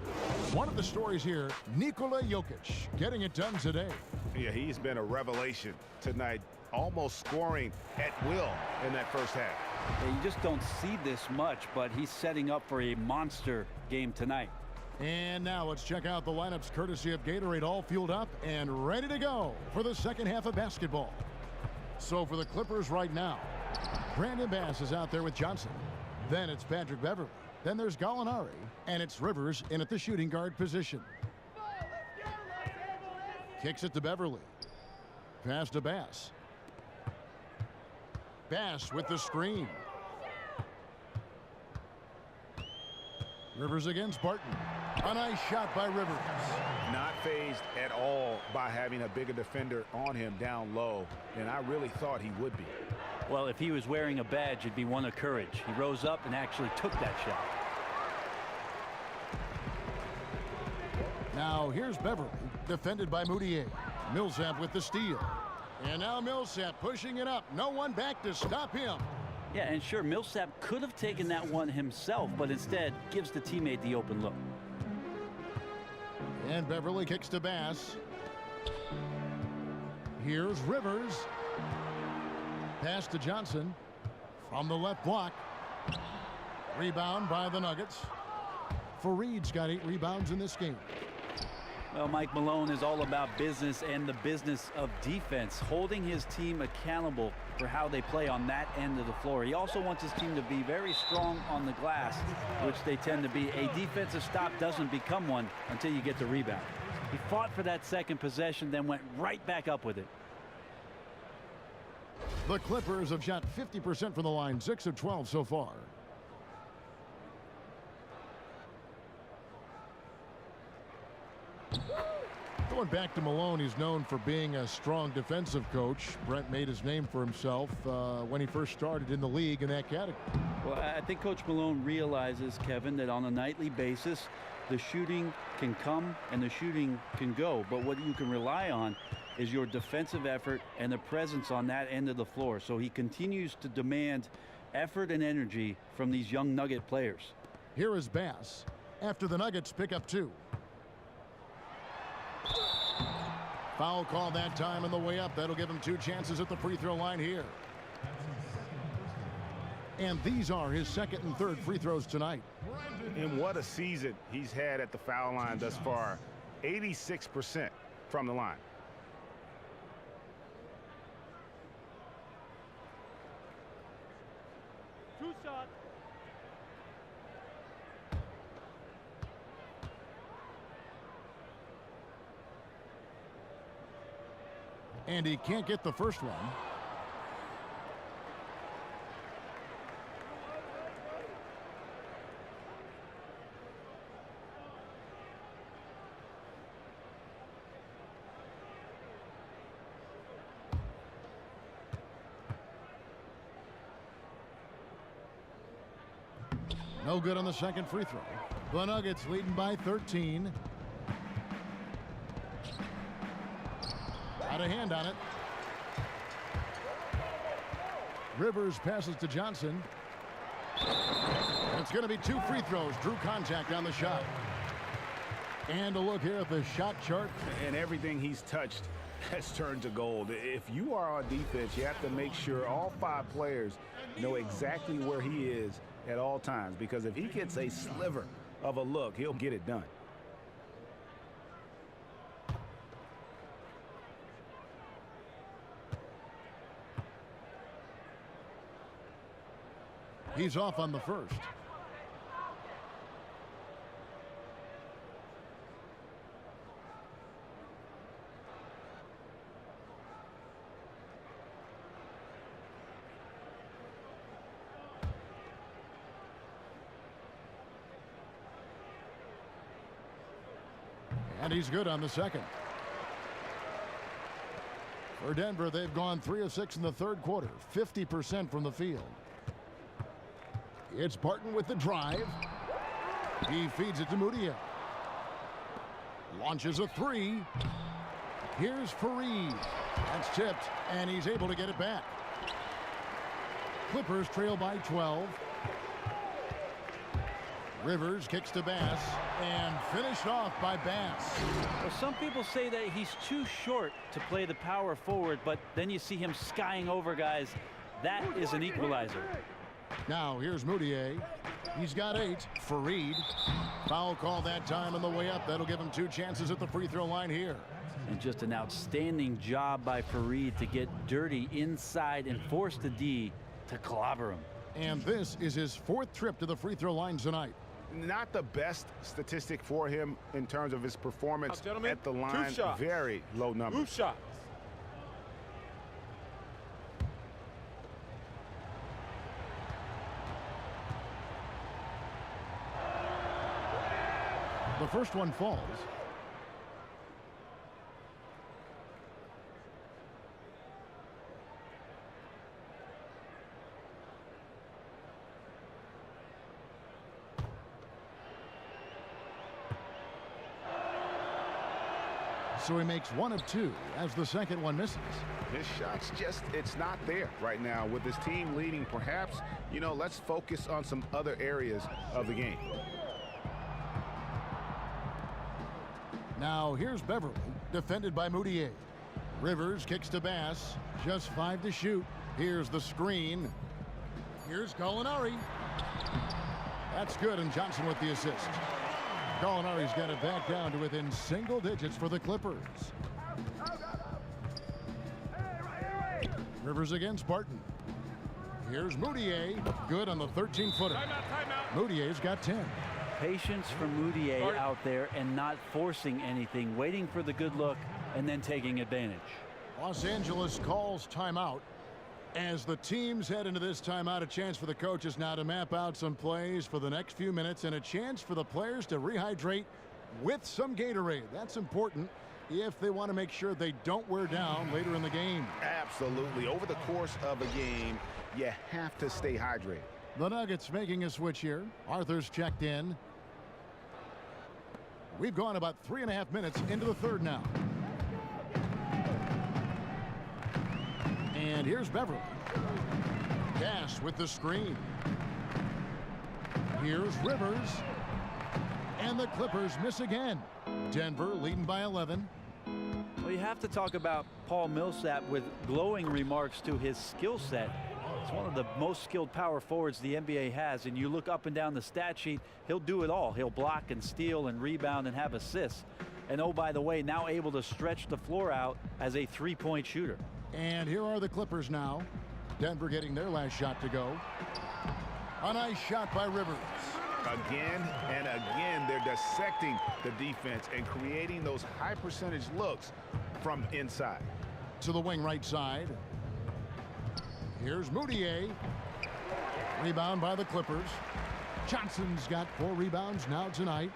E: One of the stories here, Nikola Jokic getting it done today.
J: Yeah, he's been a revelation tonight, almost scoring at will in that first half.
G: Yeah, you just don't see this much, but he's setting up for a monster game tonight.
E: And now let's check out the lineups courtesy of Gatorade, all fueled up and ready to go for the second half of basketball. So for the Clippers right now, Brandon Bass is out there with Johnson. Then it's Patrick Beverley. Then there's Gallinari. And it's Rivers in at the shooting guard position. Kicks it to Beverley. Pass to Bass. Bass with the screen. Rivers against Barton. A nice shot by Rivers.
J: Not fazed at all by having a bigger defender on him down low, and I really thought he would be.
G: Well, if he was wearing a badge, it'd be one of courage. He rose up and actually took that shot.
E: Now here's Beverley, defended by Moutier. Millsap with the steal. And now Millsap pushing it up. No one back to stop him.
G: Yeah, and sure, Millsap could have taken that one himself, but instead gives the teammate the open look.
E: And Beverley kicks to Bass. Here's Rivers. Pass to Johnson from the left block. Rebound by the Nuggets. Fareed's got 8 rebounds in this game.
G: Well, Mike Malone is all about business and the business of defense, holding his team accountable for how they play on that end of the floor. He also wants his team to be very strong on the glass, which they tend to be. A defensive stop doesn't become one until you get the rebound. He fought for that second possession, then went right back up with it.
E: The Clippers have shot 50% from the line, 6 of 12 so far. Going back to Malone, he's known for being a strong defensive coach. Brent made his name for himself when he first started in the league in that category.
G: Well, I think Coach Malone realizes, Kevin, that on a nightly basis, the shooting can come and the shooting can go. But what you can rely on is your defensive effort and the presence on that end of the floor. So he continues to demand effort and energy from these young Nugget players.
E: Here is Bass after the Nuggets pick up 2. Foul call that time on the way up. That'll give him 2 chances at the free throw line here. And these are his second and third free throws tonight.
J: And what a season he's had at the foul line thus far. 86% from the line.
H: Two shots.
E: And he can't get the first one. No good on the second free throw. The Nuggets leading by 13. Out of hand on it. Rivers passes to Johnson. It's going to be 2 free throws. Drew contact on the shot. And a look here at the shot chart.
J: And everything he's touched has turned to gold. If you are on defense, you have to make sure all 5 players know exactly where he is at all times, because if he gets a sliver of a look, he'll get it done.
E: He's off on the first. And he's good on the second. For Denver, they've gone 3 of 6 in the third quarter, 50% from the field. It's Barton with the drive. He feeds it to Moutier. Launches a three. Here's Fareed. That's tipped, and he's able to get it back. Clippers trail by 12. Rivers kicks to Bass, and finished off by Bass.
G: Well, some people say that he's too short to play the power forward, but then you see him skying over guys. That is an equalizer.
E: Now here's Moutier. He's got 8. Fareed. Foul call that time on the way up. That'll give him 2 chances at the free throw line here.
G: And just an outstanding job by Fareed to get dirty inside and force the D to clobber him.
E: And this is his 4th trip to the free throw line tonight.
J: Not the best statistic for him in terms of his performance at the line. Very low number.
H: 2 shots.
E: The first one falls. So he makes 1 of 2 as the second one misses.
J: His shot's just, it's not there right now. With his team leading, perhaps, let's focus on some other areas of the game.
E: Now here's Beverly, defended by Moutier. Rivers kicks to Bass, just 5 to shoot. Here's the screen. Here's Gallinari. That's good, and Johnson with the assist. Gallinari's got it back down to within single digits for the Clippers. Rivers against Barton. Here's Moutier, good on the 13-footer. Moutier's got 10.
G: Patience from Moutier out there and not forcing anything, waiting for the good look and then taking advantage.
E: Los Angeles calls timeout. As the teams head into this timeout, a chance for the coaches now to map out some plays for the next few minutes and a chance for the players to rehydrate with some Gatorade. That's important if they want to make sure they don't wear down later in the game.
J: Absolutely. Over the course of a game, you have to stay hydrated.
E: The Nuggets making a switch here. Arthur's checked in. We've gone about 3.5 minutes into the third now. And here's Beverly. Bass with the screen. Here's Rivers. And the Clippers miss again. Denver leading by 11.
G: Well, you have to talk about Paul Millsap with glowing remarks to his skill set. It's one of the most skilled power forwards the NBA has, and you look up and down the stat sheet, he'll do it all. He'll block and steal and rebound and have assists. And oh, by the way, now able to stretch the floor out as a three-point shooter.
E: And here are the Clippers now. Denver getting their last shot to go. A nice shot by Rivers.
J: Again and again, they're dissecting the defense and creating those high percentage looks from inside.
E: To the wing right side. Here's Moutier. Rebound by the Clippers. Johnson's got 4 rebounds now tonight.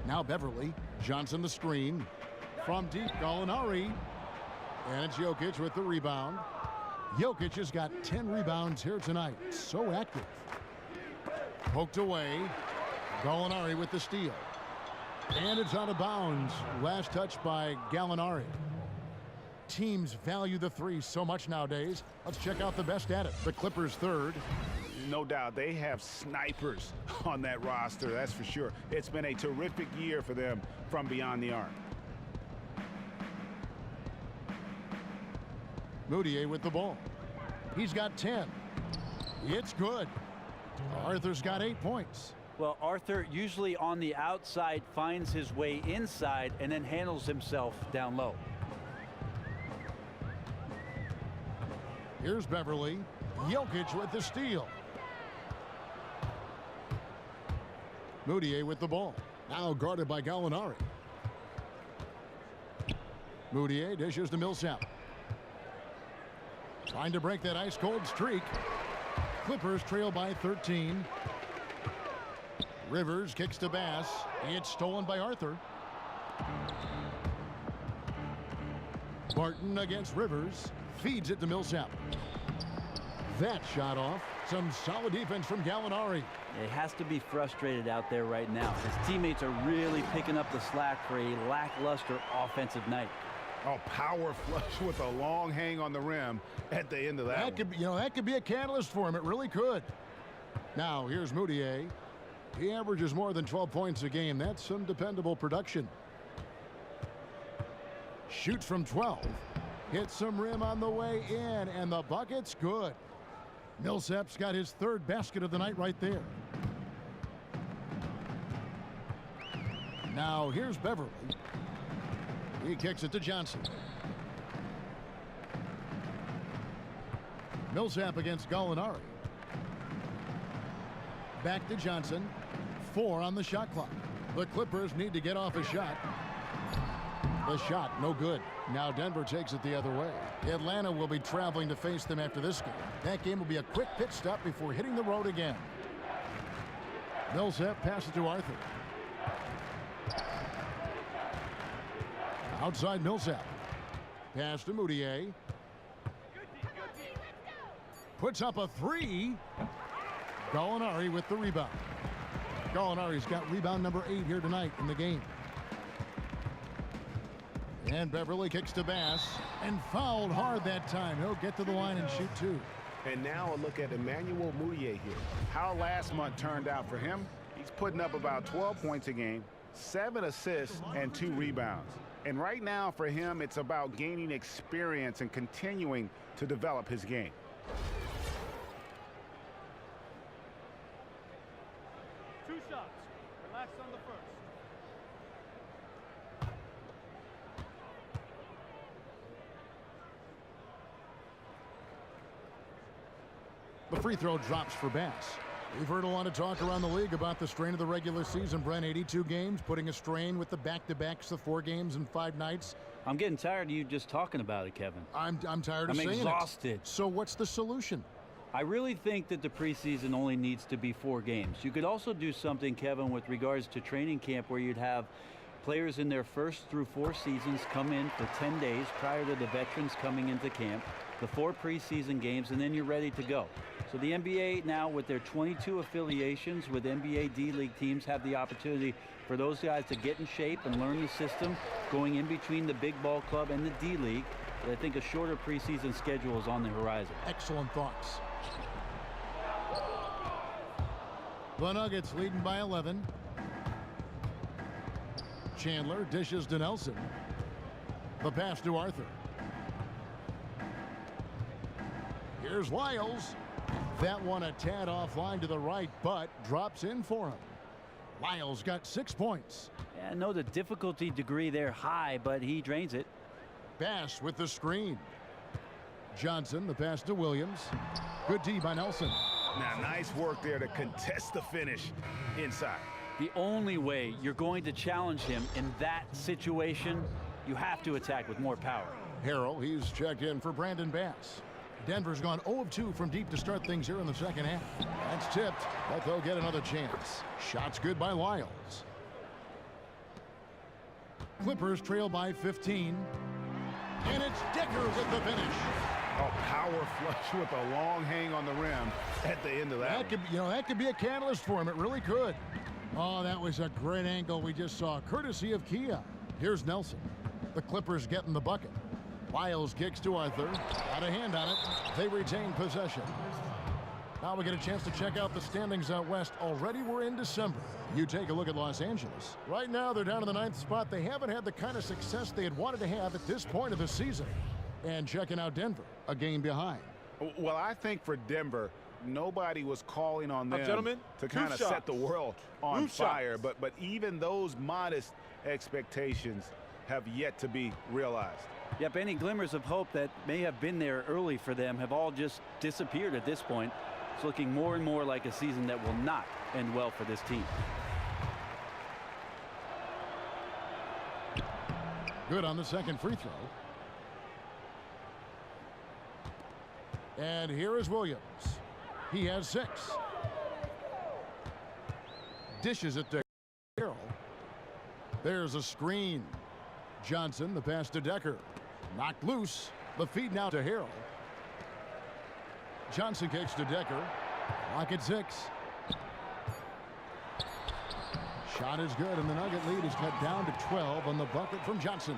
E: Now Beverly. Johnson the screen. From deep, Gallinari. And it's Jokic with the rebound. Jokic has got 10 rebounds here tonight. So active. Poked away. Gallinari with the steal. And it's out of bounds. Last touch by Gallinari. Teams value the three so much nowadays. Let's check out the best at it. The Clippers third.
J: No doubt they have snipers on that roster, that's for sure. It's been a terrific year for them from beyond the arc.
E: Moutier with the ball. He's got 10. It's good. Arthur's got 8 points.
G: Well, Arthur usually on the outside finds his way inside and then handles himself down low.
E: Here's Beverly. Jokic with the steal. Moutier with the ball. Now guarded by Gallinari. Moutier dishes to Millsap. Trying to break that ice-cold streak. Clippers trail by 13. Rivers kicks to Bass. It's stolen by Arthur. Barton against Rivers. Feeds it to Millsap. That shot off. Some solid defense from Gallinari.
G: He has to be frustrated out there right now. His teammates are really picking up the slack for a lackluster offensive night.
J: Oh, power flush with a long hang on the rim at the end of that.
E: That could be, that could be a catalyst for him. It really could. Now here's Moutier. He averages more than 12 points a game. That's some dependable production. Shoots from 12. Hits some rim on the way in, and the bucket's good. Millsap's got his third basket of the night right there. Now here's Beverly. He kicks it to Johnson. Millsap against Gallinari. Back to Johnson. 4 on the shot clock. The Clippers need to get off a shot. The shot, no good. Now Denver takes it the other way. Atlanta will be traveling to face them after this game. That game will be a quick pit stop before hitting the road again. Millsap passes to Arthur. Outside Millsap. Pass to Moutier. Puts up a 3. Gallinari with the rebound. Gallinari's got rebound number 8 here tonight in the game. And Beverly kicks to Bass and fouled hard that time. He'll get to the line and shoot 2.
J: And now a look at Emmanuel Moutier here. How last month turned out for him. He's putting up about 12 points a game, 7 assists, and 2 rebounds. And right now for him, it's about gaining experience and continuing to develop his game.
H: Two shots. Relax on the first.
E: The free throw drops for Bass. We've heard a lot of talk around the league about the strain of the regular season. Brent, 82 games, putting a strain with the back-to-backs, the 4 games in 5 nights.
G: I'm getting tired of you just talking about it, Kevin.
E: I'm tired of saying it.
G: I'm exhausted.
E: So what's the solution?
G: I really think that the preseason only needs to be 4 games. You could also do something, Kevin, with regards to training camp where you'd have players in their first through 4 seasons come in for 10 days prior to the veterans coming into camp, the 4 preseason games, and then you're ready to go. So the NBA now, with their 22 affiliations with NBA D-League teams, have the opportunity for those guys to get in shape and learn the system going in between the big ball club and the D-League. But I think a shorter preseason schedule is on the horizon.
E: Excellent thoughts. The Nuggets leading by 11. Chandler dishes to Nelson. The pass to Arthur. Here's Lyles. That one a tad offline to the right, but drops in for him. Lyles got 6 points.
G: Yeah, I know the difficulty degree there high, but he drains it.
E: Bass with the screen. Johnson, the pass to Williams. Good D by Nelson.
J: Now, nice work there to contest the finish inside.
G: The only way you're going to challenge him in that situation, you have to attack with more power.
E: Harrell, he's checked in for Brandon Bass. Denver's gone 0 of 2 from deep to start things here in the second half. That's tipped, but they'll get another chance. Shots good by Lyles. Clippers trail by 15. And it's Deckers at the finish.
J: Oh, power flush with a long hang on the rim at the end of that.
E: That could be a catalyst for him. It really could. Oh, that was a great angle we just saw, courtesy of Kia. Here's Nelson. The Clippers getting the bucket. Lyles kicks to Arthur. Got a hand on it. They retain possession. Now we get a chance to check out the standings out west. Already we're in December. You take a look at Los Angeles. Right now they're down in the 9th spot. They haven't had the kind of success they had wanted to have at this point of the season. And checking out Denver, a game behind.
J: Well, I think for Denver, nobody was calling on them to kind of set the world on fire. But even those modest expectations have yet to be realized.
G: Yep, any glimmers of hope that may have been there early for them have all just disappeared at this point. It's looking more and more like a season that will not end well for this team.
E: Good on the second free throw. And here is Williams. He has 6. Dishes it to Harrell. There's a screen. Johnson, the pass to Decker. Knocked loose. The feed now to Harrell. Johnson kicks to Decker. Clock at 6. Shot is good, and the Nugget lead is cut down to 12 on the bucket from Johnson.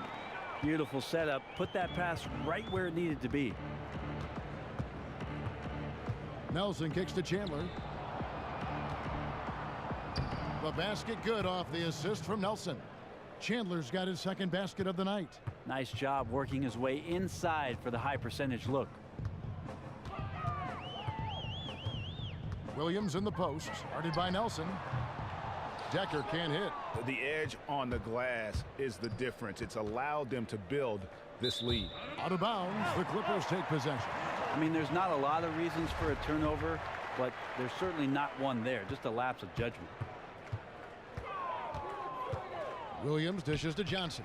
G: Beautiful setup. Put that pass right where it needed to be.
E: Nelson kicks to Chandler. The basket good off the assist from Nelson. Chandler's got his second basket of the night.
G: Nice job working his way inside for the high percentage look.
E: Williams in the post, started by Nelson. Decker can't hit.
J: The edge on the glass is the difference. It's allowed them to build this lead.
E: Out of bounds, the Clippers take possession.
G: I mean, there's not a lot of reasons for a turnover, but there's certainly not one there. Just a lapse of judgment.
E: Williams dishes to Johnson.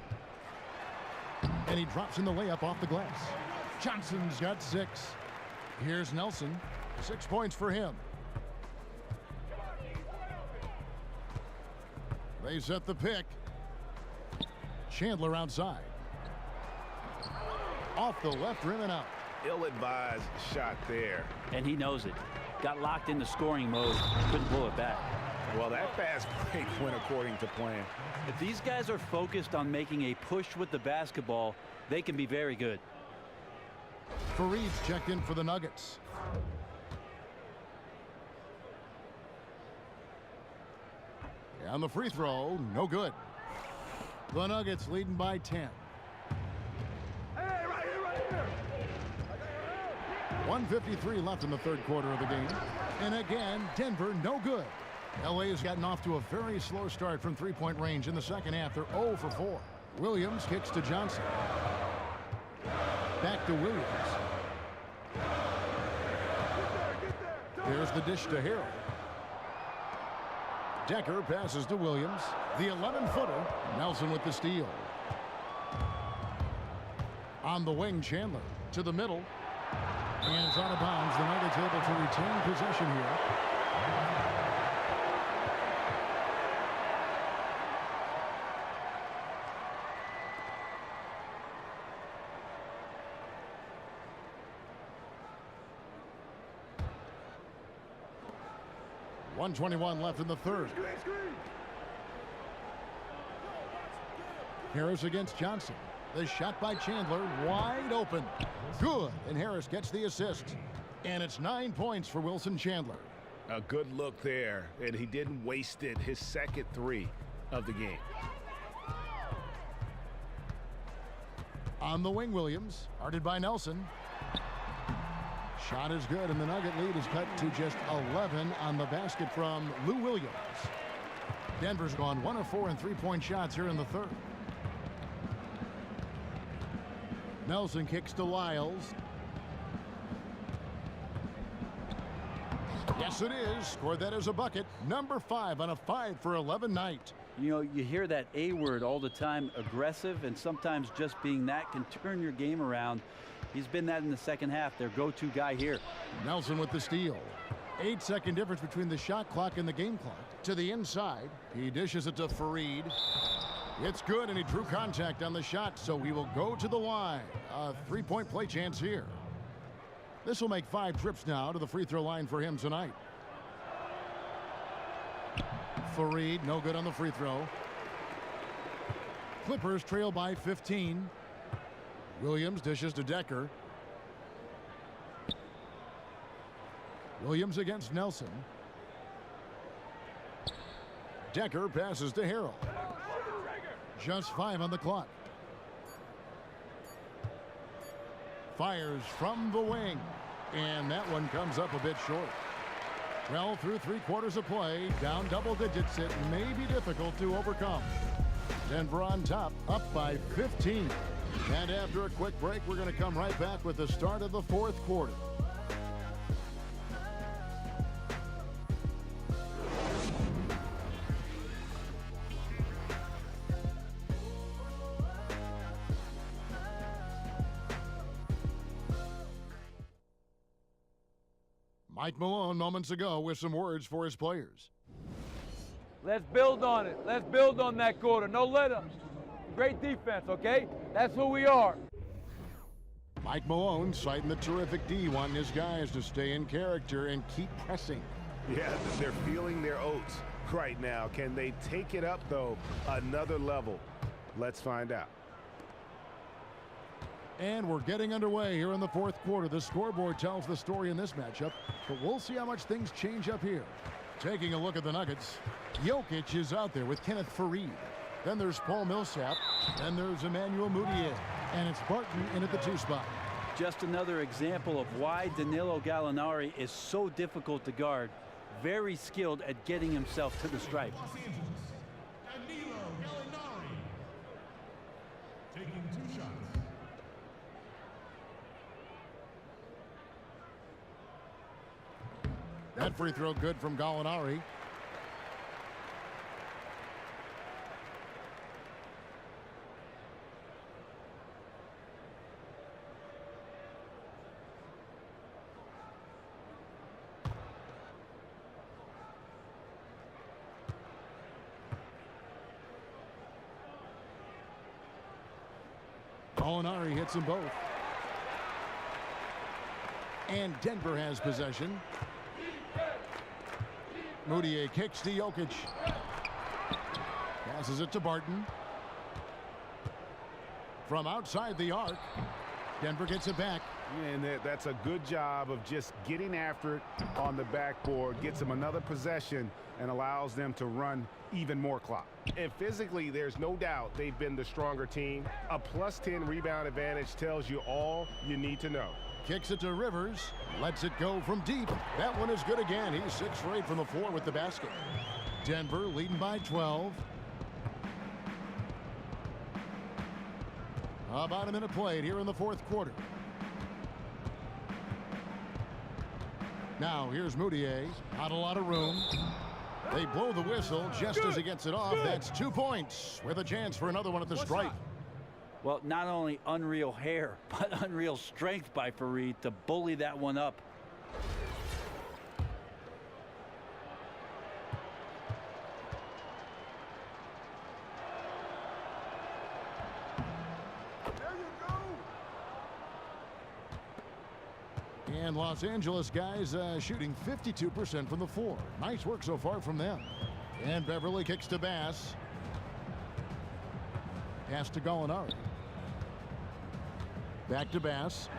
E: And he drops in the layup off the glass. Johnson's got 6. Here's Nelson. 6 points for him. They set the pick. Chandler outside. Off the left rim and out.
J: Ill-advised shot there.
G: And he knows it. Got locked into scoring mode. Couldn't pull it back.
J: Well, that fast break went according to plan.
G: If these guys are focused on making a push with the basketball, they can be very good.
E: Fareed's checked in for the Nuggets. And the free throw, no good. The Nuggets leading by 10.
D: Hey, right here.
E: 1:53 left in the third quarter of the game. And again, Denver no good. LA has gotten off to a very slow start from three-point range in the second half. They're 0 for 4. Williams kicks to Johnson. Back to Williams. There's the dish to Harrell. Decker passes to Williams. The 11-footer. Nelson with the steal. On the wing, Chandler to the middle. And it's out of bounds. The Nuggets able to retain possession here. .121 left in the third. Harris against Johnson. The shot by Chandler, wide open. Good, and Harris gets the assist. And it's 9 points for Wilson Chandler.
J: A good look there, and he didn't waste it. His second 3 of the game.
E: On the wing, Williams, guarded by Nelson. Shot is good, and the Nugget lead is cut to just 11 on the basket from Lou Williams. Denver's gone 1 of 4 in three-point shots here in the third. Nelson kicks to Lyles. Yes, it is. Scored that as a bucket. Number 5 on a 5 for 11 night.
G: You know, you hear that A word all the time, aggressive, and sometimes just being that can turn your game around. He's been that in the second half, their go-to guy here.
E: Nelson with the steal. 8-second difference between the shot clock and the game clock. To the inside. He dishes it to Fareed. It's good, and he drew contact on the shot, so he will go to the line. A three-point play chance here. This will make 5 trips now to the free throw line for him tonight. Fareed, no good on the free throw. Clippers trail by 15. Williams dishes to Decker. Williams against Nelson. Decker passes to Harrell. Just 5 on the clock. Fires from the wing. And that one comes up a bit short. Well, through 3 quarters of play, down double digits, it may be difficult to overcome. Denver on top, up by 15. And after a quick break, we're going to come right back with the start of the fourth quarter. Mike Malone moments ago with some words for his players.
H: Let's build on it. Let's build on that quarter. No let-ups. Great defense, okay? That's who we are.
E: Mike Malone citing the terrific D, wanting his guys to stay in character and keep pressing.
F: Yeah, they're feeling their oats right now. Can they take it up, though, another level? Let's find out.
E: And we're getting underway here in the fourth quarter. The scoreboard tells the story in this matchup, but we'll see how much things change up here. Taking a look at the Nuggets, Jokic is out there with Kenneth Faried. Then there's Paul Millsap. Then there's Emmanuel Mudiay. And it's Barton in at the 2 spot.
G: Just another example of why Danilo Gallinari is so difficult to guard. Very skilled at getting himself to the stripe.
E: Los Angeles, Danilo Gallinari. Taking 2 shots. That free throw good from Gallinari. Gallinari hits them both. And Denver has possession. Mudiay kicks to Jokic. Passes it to Barton. From outside the arc, Denver gets it back.
F: And that's a good job of just getting after it on the backboard. Gets them another possession and allows them to run even more clock. And physically, there's no doubt they've been the stronger team. A +10 rebound advantage tells you all you need to know.
E: Kicks it to Rivers. Lets it go from deep. That one is good again. He's 6 for 8 from the floor with the basket. Denver leading by 12. About a minute played here in the fourth quarter. Now here's Mudiay. Not a lot of room. They blow the whistle just as he gets it off. That's 2 points with a chance for another one at the stripe.
G: Well, not only unreal hair, but unreal strength by Faried to bully that one up.
E: And Los Angeles guys shooting 52% from the floor. Nice work so far from them. And Beverly kicks to Bass. Pass to Gallinari. Back to Bass.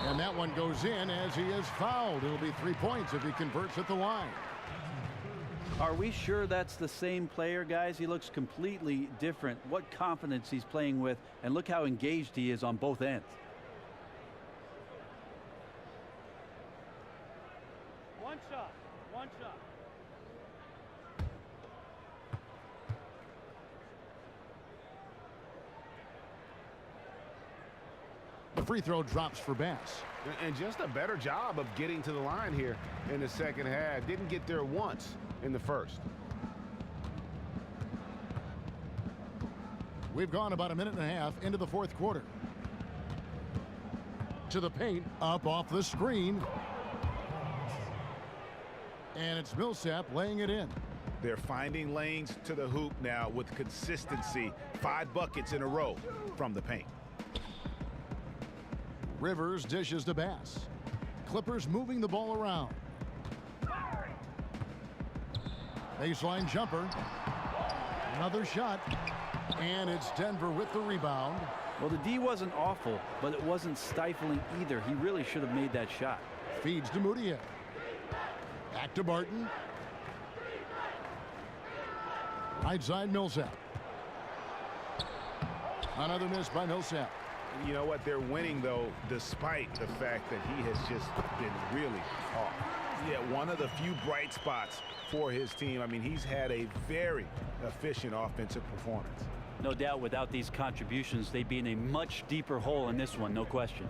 E: And that one goes in as he is fouled. It'll be 3 points if he converts at the line.
G: Are we sure that's the same player, guys? He looks completely different. What confidence he's playing with, and look how engaged he is on both ends.
H: One shot. One shot.
E: The free throw drops for Bass.
F: And just a better job of getting to the line here in the second half. Didn't get there once in the first.
E: We've gone about a minute and a half into the fourth quarter. To the paint, up off the screen. And it's Millsap laying it in.
J: They're finding lanes to the hoop now with consistency. 5 buckets in a row from the paint.
E: Rivers dishes to Bass. Clippers moving the ball around. Baseline jumper. Another shot. And it's Denver with the rebound.
G: Well, the D wasn't awful, but it wasn't stifling either. He really should have made that shot.
E: Feeds to Mudiay. Back to Barton. Right side Millsap. Another miss by Millsap.
F: You know what? They're winning, though, despite the fact that he has just been really off.
J: Yeah, one of the few bright spots for his team. I mean, he's had a very efficient offensive performance.
G: No doubt without these contributions, they'd be in a much deeper hole in this one, no question.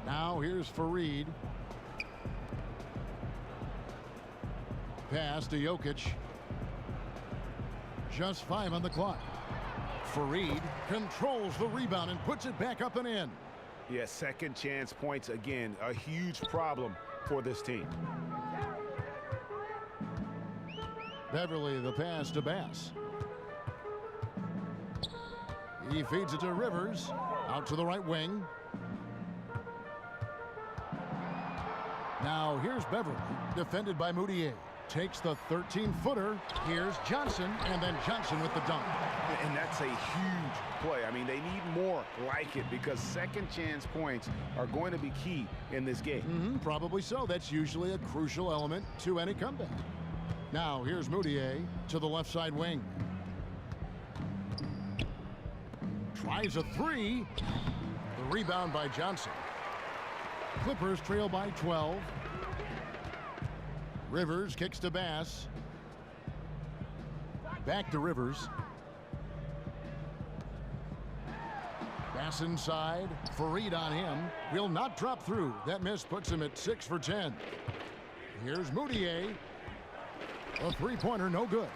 E: Now here's Faried. Pass to Jokic. Just 5 on the clock. Faried controls the rebound and puts it back up and in.
J: Yeah, second chance points again, a huge problem for this team.
E: Beverly the pass to Bass. He feeds it to Rivers. Out to the right wing. Now here's Beverly, defended by Moutier. Takes the 13-footer. Here's Johnson, and then Johnson with the dunk.
J: And that's a huge play. I mean, they need more like it because second chance points are going to be key in this game.
E: Probably so. That's usually a crucial element to any comeback. Now here's Moutier to the left side wing. Tries a three. The rebound by Johnson. Clippers trail by 12. Rivers kicks to Bass. Back to Rivers. Bass inside. Fareed on him. Will not drop through. That miss puts him at 6 for 10. Here's Moutier. A three-pointer, no good.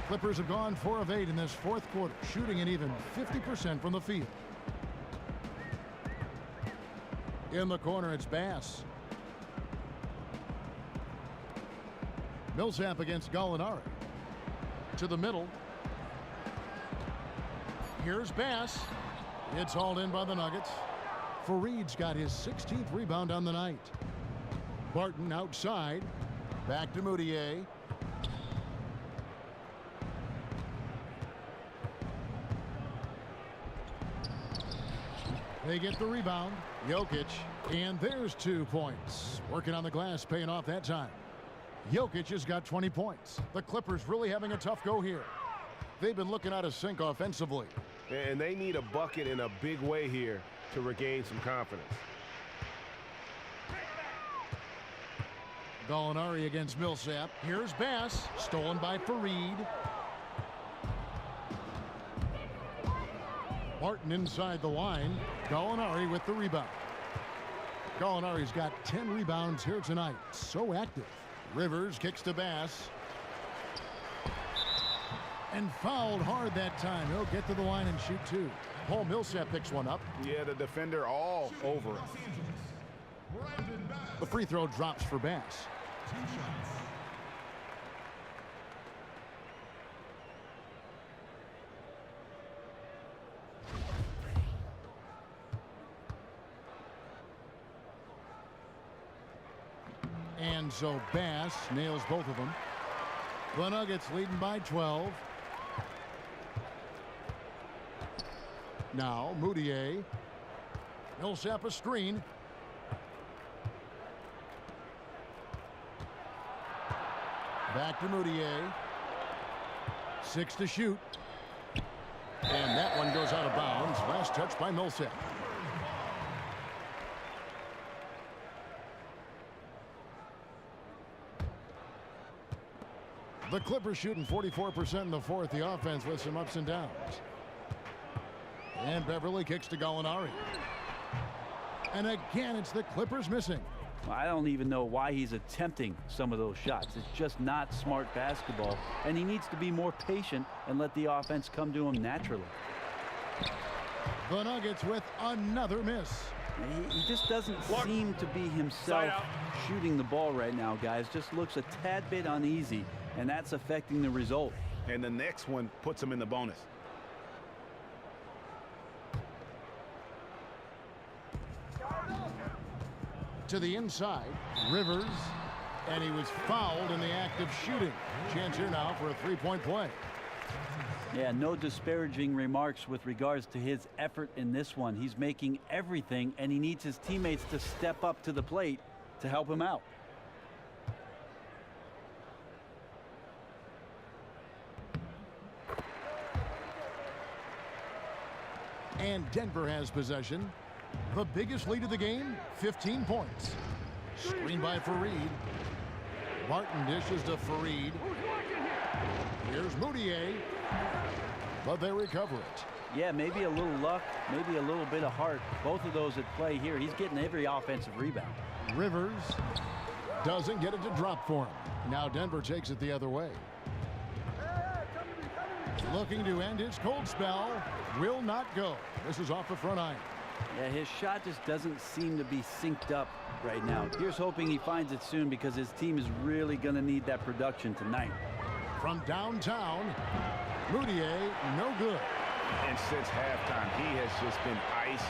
E: Clippers have gone 4 of 8 in this fourth quarter, shooting an even 50% from the field. In the corner, it's Bass. Millsap against Gallinari. To the middle. Here's Bass. It's hauled in by the Nuggets. Fareed's got his 16th rebound on the night. Barton outside. Back to Moutier. They get the rebound. Jokic. And there's 2 points. Working on the glass, paying off that time. Jokic has got 20 points. The Clippers really having a tough go here. They've been looking out of sync offensively.
F: And they need a bucket in a big way here to regain some confidence.
E: Gallinari against Millsap. Here's Bass. Stolen by Fareed. Barton inside the line. Gallinari with the rebound. Gallinari's got 10 rebounds here tonight. So active. Rivers kicks to Bass. And fouled hard that time. He'll get to the line and shoot 2. Paul Millsap picks one up.
J: Yeah, the defender all over it.
E: The free throw drops for Bass. And so Bass nails both of them. The Nuggets leading by 12. Now Moutier. Millsap a screen. Back to Moutier. 6 to shoot. And that one goes out of bounds. Last touch by Millsap. The Clippers shooting 44% in the fourth. The offense with some ups and downs. And Beverly kicks to Gallinari. And again, it's the Clippers missing.
G: Well, I don't even know why he's attempting some of those shots. It's just not smart basketball. And he needs to be more patient and let the offense come to him naturally.
E: The Nuggets with another miss.
G: He just doesn't seem to be himself shooting the ball right now, guys. Just looks a tad bit uneasy, and that's affecting the result.
J: And the next one puts him in the bonus.
E: To the inside, Rivers, and he was fouled in the act of shooting. Chance here now for a three-point play.
G: Yeah, no disparaging remarks with regards to his effort in this one. He's making everything, and he needs his teammates to step up to the plate to help him out.
E: And Denver has possession. The biggest lead of the game, 15 points. Screen by Fareed. Barton dishes to Fareed. Here's Moutier. But they recover it.
G: Yeah, maybe a little luck, maybe a little bit of heart. Both of those at play here. He's getting every offensive rebound.
E: Rivers doesn't get it to drop for him. Now Denver takes it the other way. Looking to end his cold spell. Will not go. This is off the front iron.
G: Yeah, his shot just doesn't seem to be synced up right now. Here's hoping he finds it soon because his team is really going to need that production tonight.
E: From downtown, Moutier, no good.
F: And since halftime, he has just been ice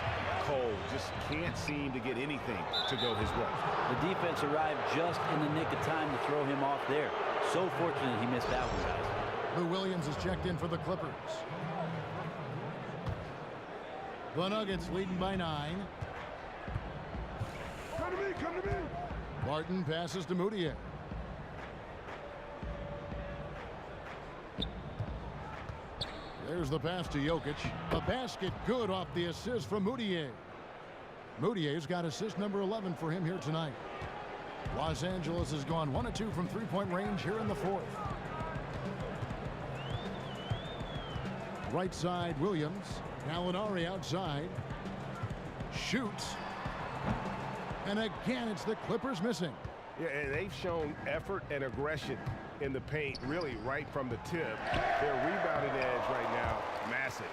F: cold. Just can't seem to get anything to go his way.
G: The defense arrived just in the nick of time to throw him off there. So fortunate he missed that one, guys.
E: Lou Williams is checked in for the Clippers. The Nuggets leading by 9.
C: Come to me, come to me.
E: Barton passes to Moutier. There's the pass to Jokic. A basket good off the assist from Moutier. Moutier's got assist number 11 for him here tonight. Los Angeles has gone 1 of 2 from three-point range here in the fourth. Right side, Williams. Gallinari outside. Shoots. And again, it's the Clippers missing.
F: Yeah, and they've shown effort and aggression in the paint, really right from the tip. Their rebounding edge right now, massive.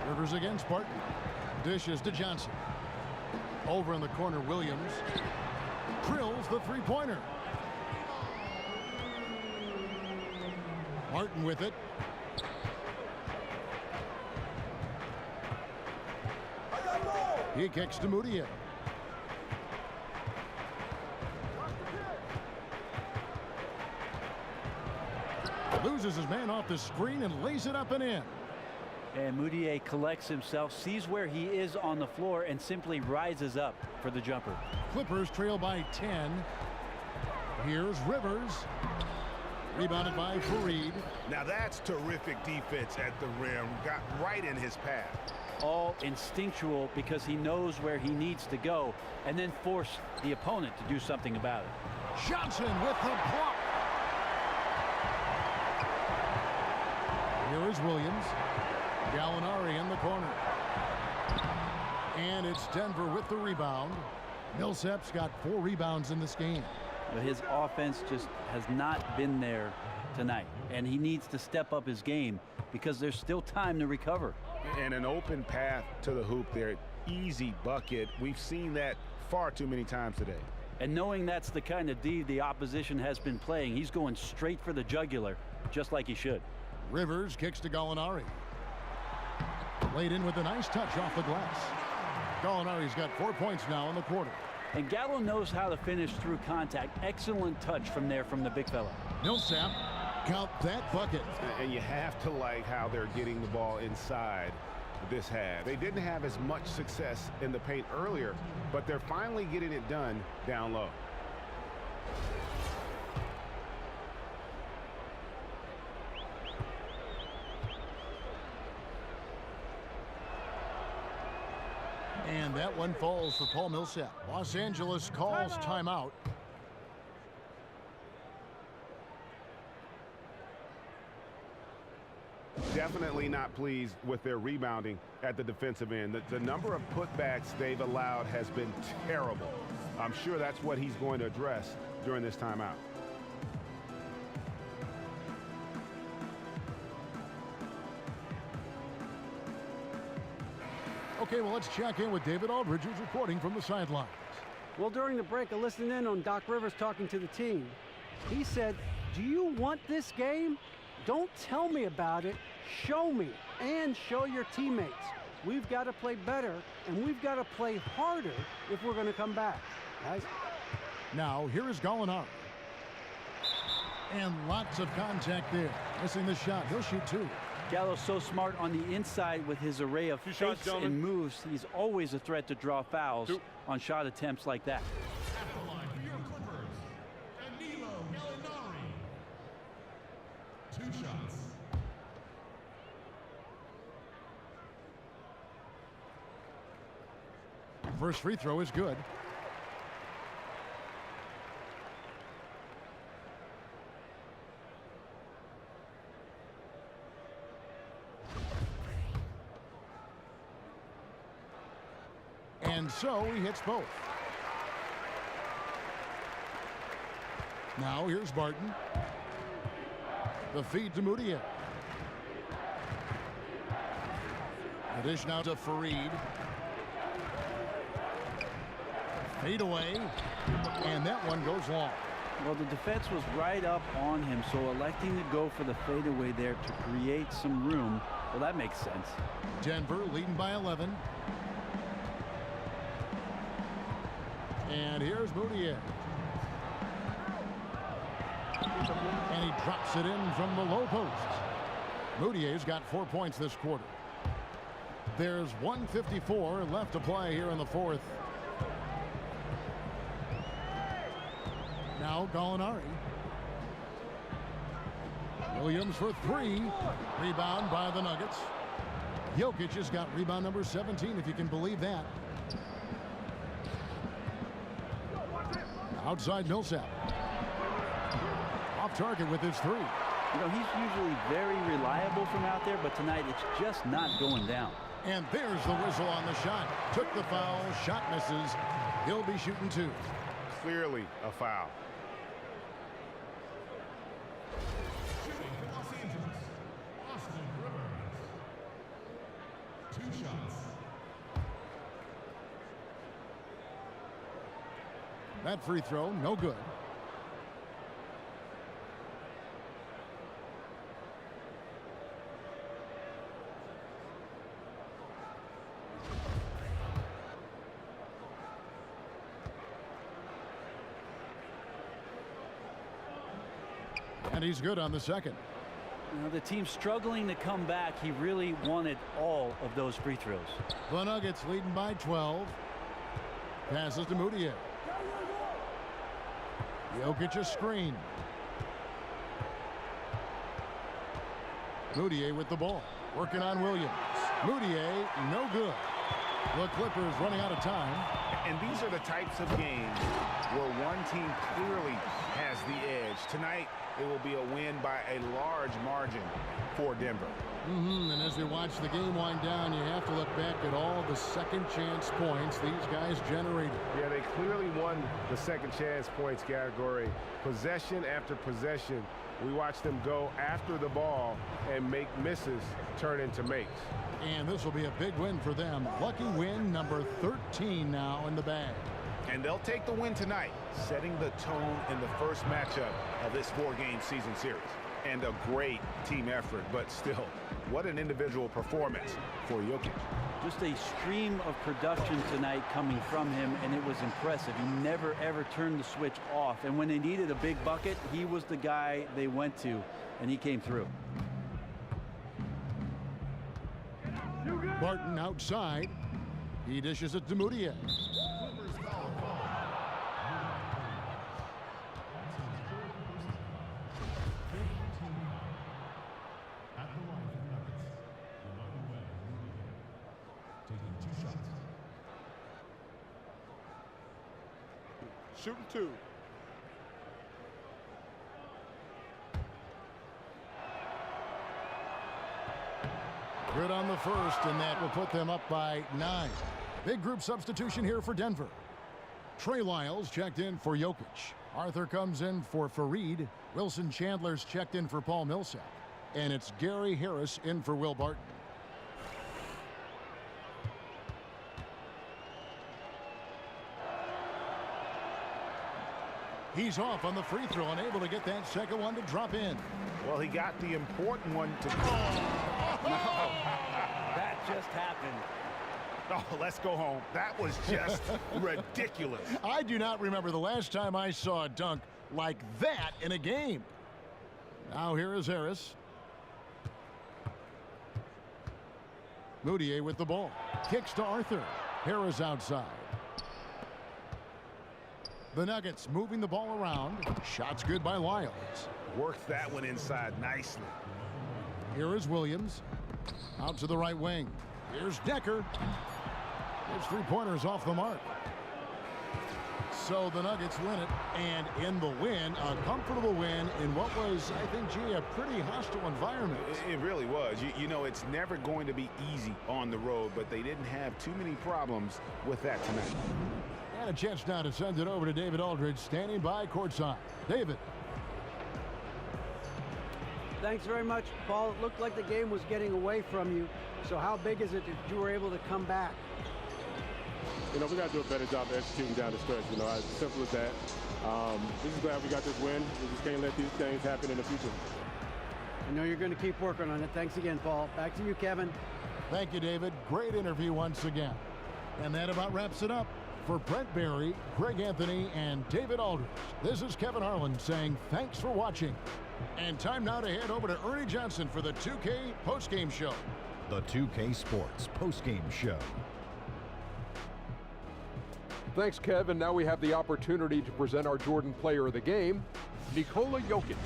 E: Rivers against Barton. Dishes to Johnson. Over in the corner, Williams. Drills the three-pointer. Martin with it. He kicks to Moutier. Loses his man off the screen and lays it up and in.
G: And Moutier collects himself, sees where he is on the floor, and simply rises up for the jumper.
E: Clippers trail by 10. Here's Rivers. Rebounded by Fareed.
F: Now that's terrific defense at the rim. Got right in his path.
G: All instinctual because he knows where he needs to go, and then force the opponent to do something about it.
E: Johnson with the block. Here is Williams. Gallinari in the corner. And it's Denver with the rebound. Millsap's got 4 rebounds in this game.
G: But his offense just has not been there tonight, and he needs to step up his game because there's still time to recover.
F: And an open path to the hoop there. Easy bucket. We've seen that far too many times today.
G: And knowing that's the kind of D the opposition has been playing, he's going straight for the jugular, just like he should.
E: Rivers kicks to Gallinari. Laid in with a nice touch off the glass. Gallinari's got 4 points now in the quarter.
G: And Gallo knows how to finish through contact. Excellent touch from there from the big fella.
E: Millsap, count that bucket.
F: And you have to like how they're getting the ball inside this half. They didn't have as much success in the paint earlier, but they're finally getting it done down low.
E: And that one falls for Paul Millsap. Los Angeles calls timeout.
F: Definitely not pleased with their rebounding at the defensive end. The number of putbacks they've allowed has been terrible. I'm sure that's what he's going to address during this timeout.
E: Okay, well, let's check in with David Aldridge, who's reporting from the sidelines.
I: Well, during the break, I listened in on Doc Rivers talking to the team. He said, do you want this game? Don't tell me about it. Show me and show your teammates. We've got to play better, and we've got to play harder if we're going to come back. Guys.
E: Now, here is Gallinari. And lots of contact there. Missing the shot. He'll shoot 2.
G: Gallo's so smart on the inside with his array of fakes and moves. He's always a threat to draw fouls on shot attempts like that.
E: At the line for your Clippers, Danilo Gallinari. 2 shots. First free throw is good. And so he hits both. Now here's Barton. The feed to Moutier. The dish now to Fareed. Fade away. And that one goes long.
G: Well, the defense was right up on him, so electing to go for the fadeaway there to create some room, well, that makes sense.
E: Denver leading by 11. And here's Moutier. And he drops it in from the low post. Moutier's got 4 points this quarter. There's 1:54 left to play here in the fourth. Now Gallinari. Williams for 3. Rebound by the Nuggets. Jokic has got rebound number 17, if you can believe that. Outside Millsap. Off target with his 3.
G: You know, he's usually very reliable from out there, but tonight it's just not going down.
E: And there's the whistle on the shot. Took the foul. Shot misses. He'll be shooting 2.
F: Clearly a foul.
E: That free throw, no good. And he's good on the second.
G: You know, the team's struggling to come back. He really wanted all of those free throws.
E: The Nuggets leading by 12. Passes to Moutier. Jokic a screen. Moutier with the ball. Working on Williams. Moutier, no good. The Clippers running out of time.
J: And these are the types of games where one team clearly has the edge. Tonight, it will be a win by a large margin for Denver.
E: And as we watch the game wind down, you have to look back at all the second chance points these guys generated.
F: Yeah, they clearly won the second chance points category. Possession after possession, we watched them go after the ball and make misses turn into makes.
E: And this will be a big win for them. Lucky win number 13 now in the bag.
J: And they'll take the win tonight, setting the tone in the first matchup of this 4-game season series. And a great team effort, but still, what an individual performance for Jokic.
G: Just a stream of production tonight coming from him, and it was impressive. He never, ever turned the switch off. And when they needed a big bucket, he was the guy they went to, and he came through.
E: Barton outside. He dishes it to Moutier.
F: Shooting 2.
E: Good on the first, and that will put them up by 9. Big group substitution here for Denver. Trey Lyles checked in for Jokic. Arthur comes in for Fareed. Wilson Chandler's checked in for Paul Millsap. And it's Gary Harris in for Will Barton. He's off on the free throw, unable to get that second one to drop in.
J: Well, he got the important one to...
G: No, that just happened.
J: Oh, let's go home. That was just ridiculous.
E: I do not remember the last time I saw a dunk like that in a game. Now here is Harris. Moutier with the ball. Kicks to Arthur. Harris outside. The Nuggets moving the ball around. Shots good by Lyles.
J: Worked that one inside nicely.
E: Here is Williams. Out to the right wing. Here's Decker. His three-pointers off the mark. So the Nuggets win it, and in the win, a comfortable win in what was, I think, gee, a pretty hostile environment.
J: It really was. You know, it's never going to be easy on the road, but they didn't have too many problems with that tonight.
E: And a chance now to send it over to David Aldridge, standing by courtside. David.
I: Thanks very much, Paul. It looked like the game was getting away from you. So how big is it that you were able to come back?
M: You know, we got to do a better job executing down the stretch. You know, as simple as that. We're just glad we got this win. We just can't let these things happen in the future.
I: I know you're going to keep working on it. Thanks again, Paul. Back to you, Kevin.
E: Thank you, David. Great interview once again. And that about wraps it up. For Brent Barry, Greg Anthony, and David Aldridge, this is Kevin Harlan saying thanks for watching. And time now to head over to Ernie Johnson for the 2K postgame show.
A: The 2K Sports postgame show.
B: Thanks, Kevin. Now we have the opportunity to present our Jordan player of the game, Nikola Jokic.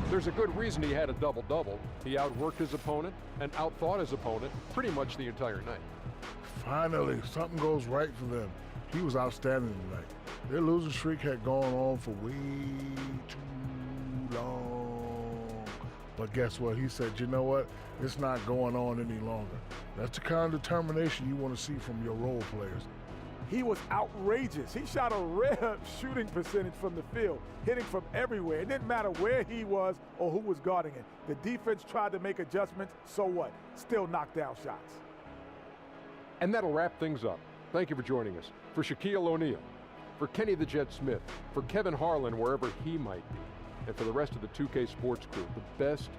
B: There's a good reason he had a double-double. He outworked his opponent and outthought his opponent pretty much the entire night.
C: Finally, something goes right for them. He was outstanding tonight. Their losing streak had gone on for way too long. But guess what? He said, you know what? It's not going on any longer. That's the kind of determination you want to see from your role players.
D: He was outrageous. He shot a rare shooting percentage from the field, hitting from everywhere. It didn't matter where he was or who was guarding him. The defense tried to make adjustments, so what? Still knocked down shots.
B: And that'll wrap things up. Thank you for joining us. For Shaquille O'Neal, for Kenny the Jet Smith, for Kevin Harlan, wherever he might be, and for the rest of the 2K Sports crew, the best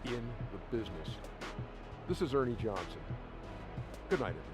B: in the business. This is Ernie Johnson. Good night, everyone.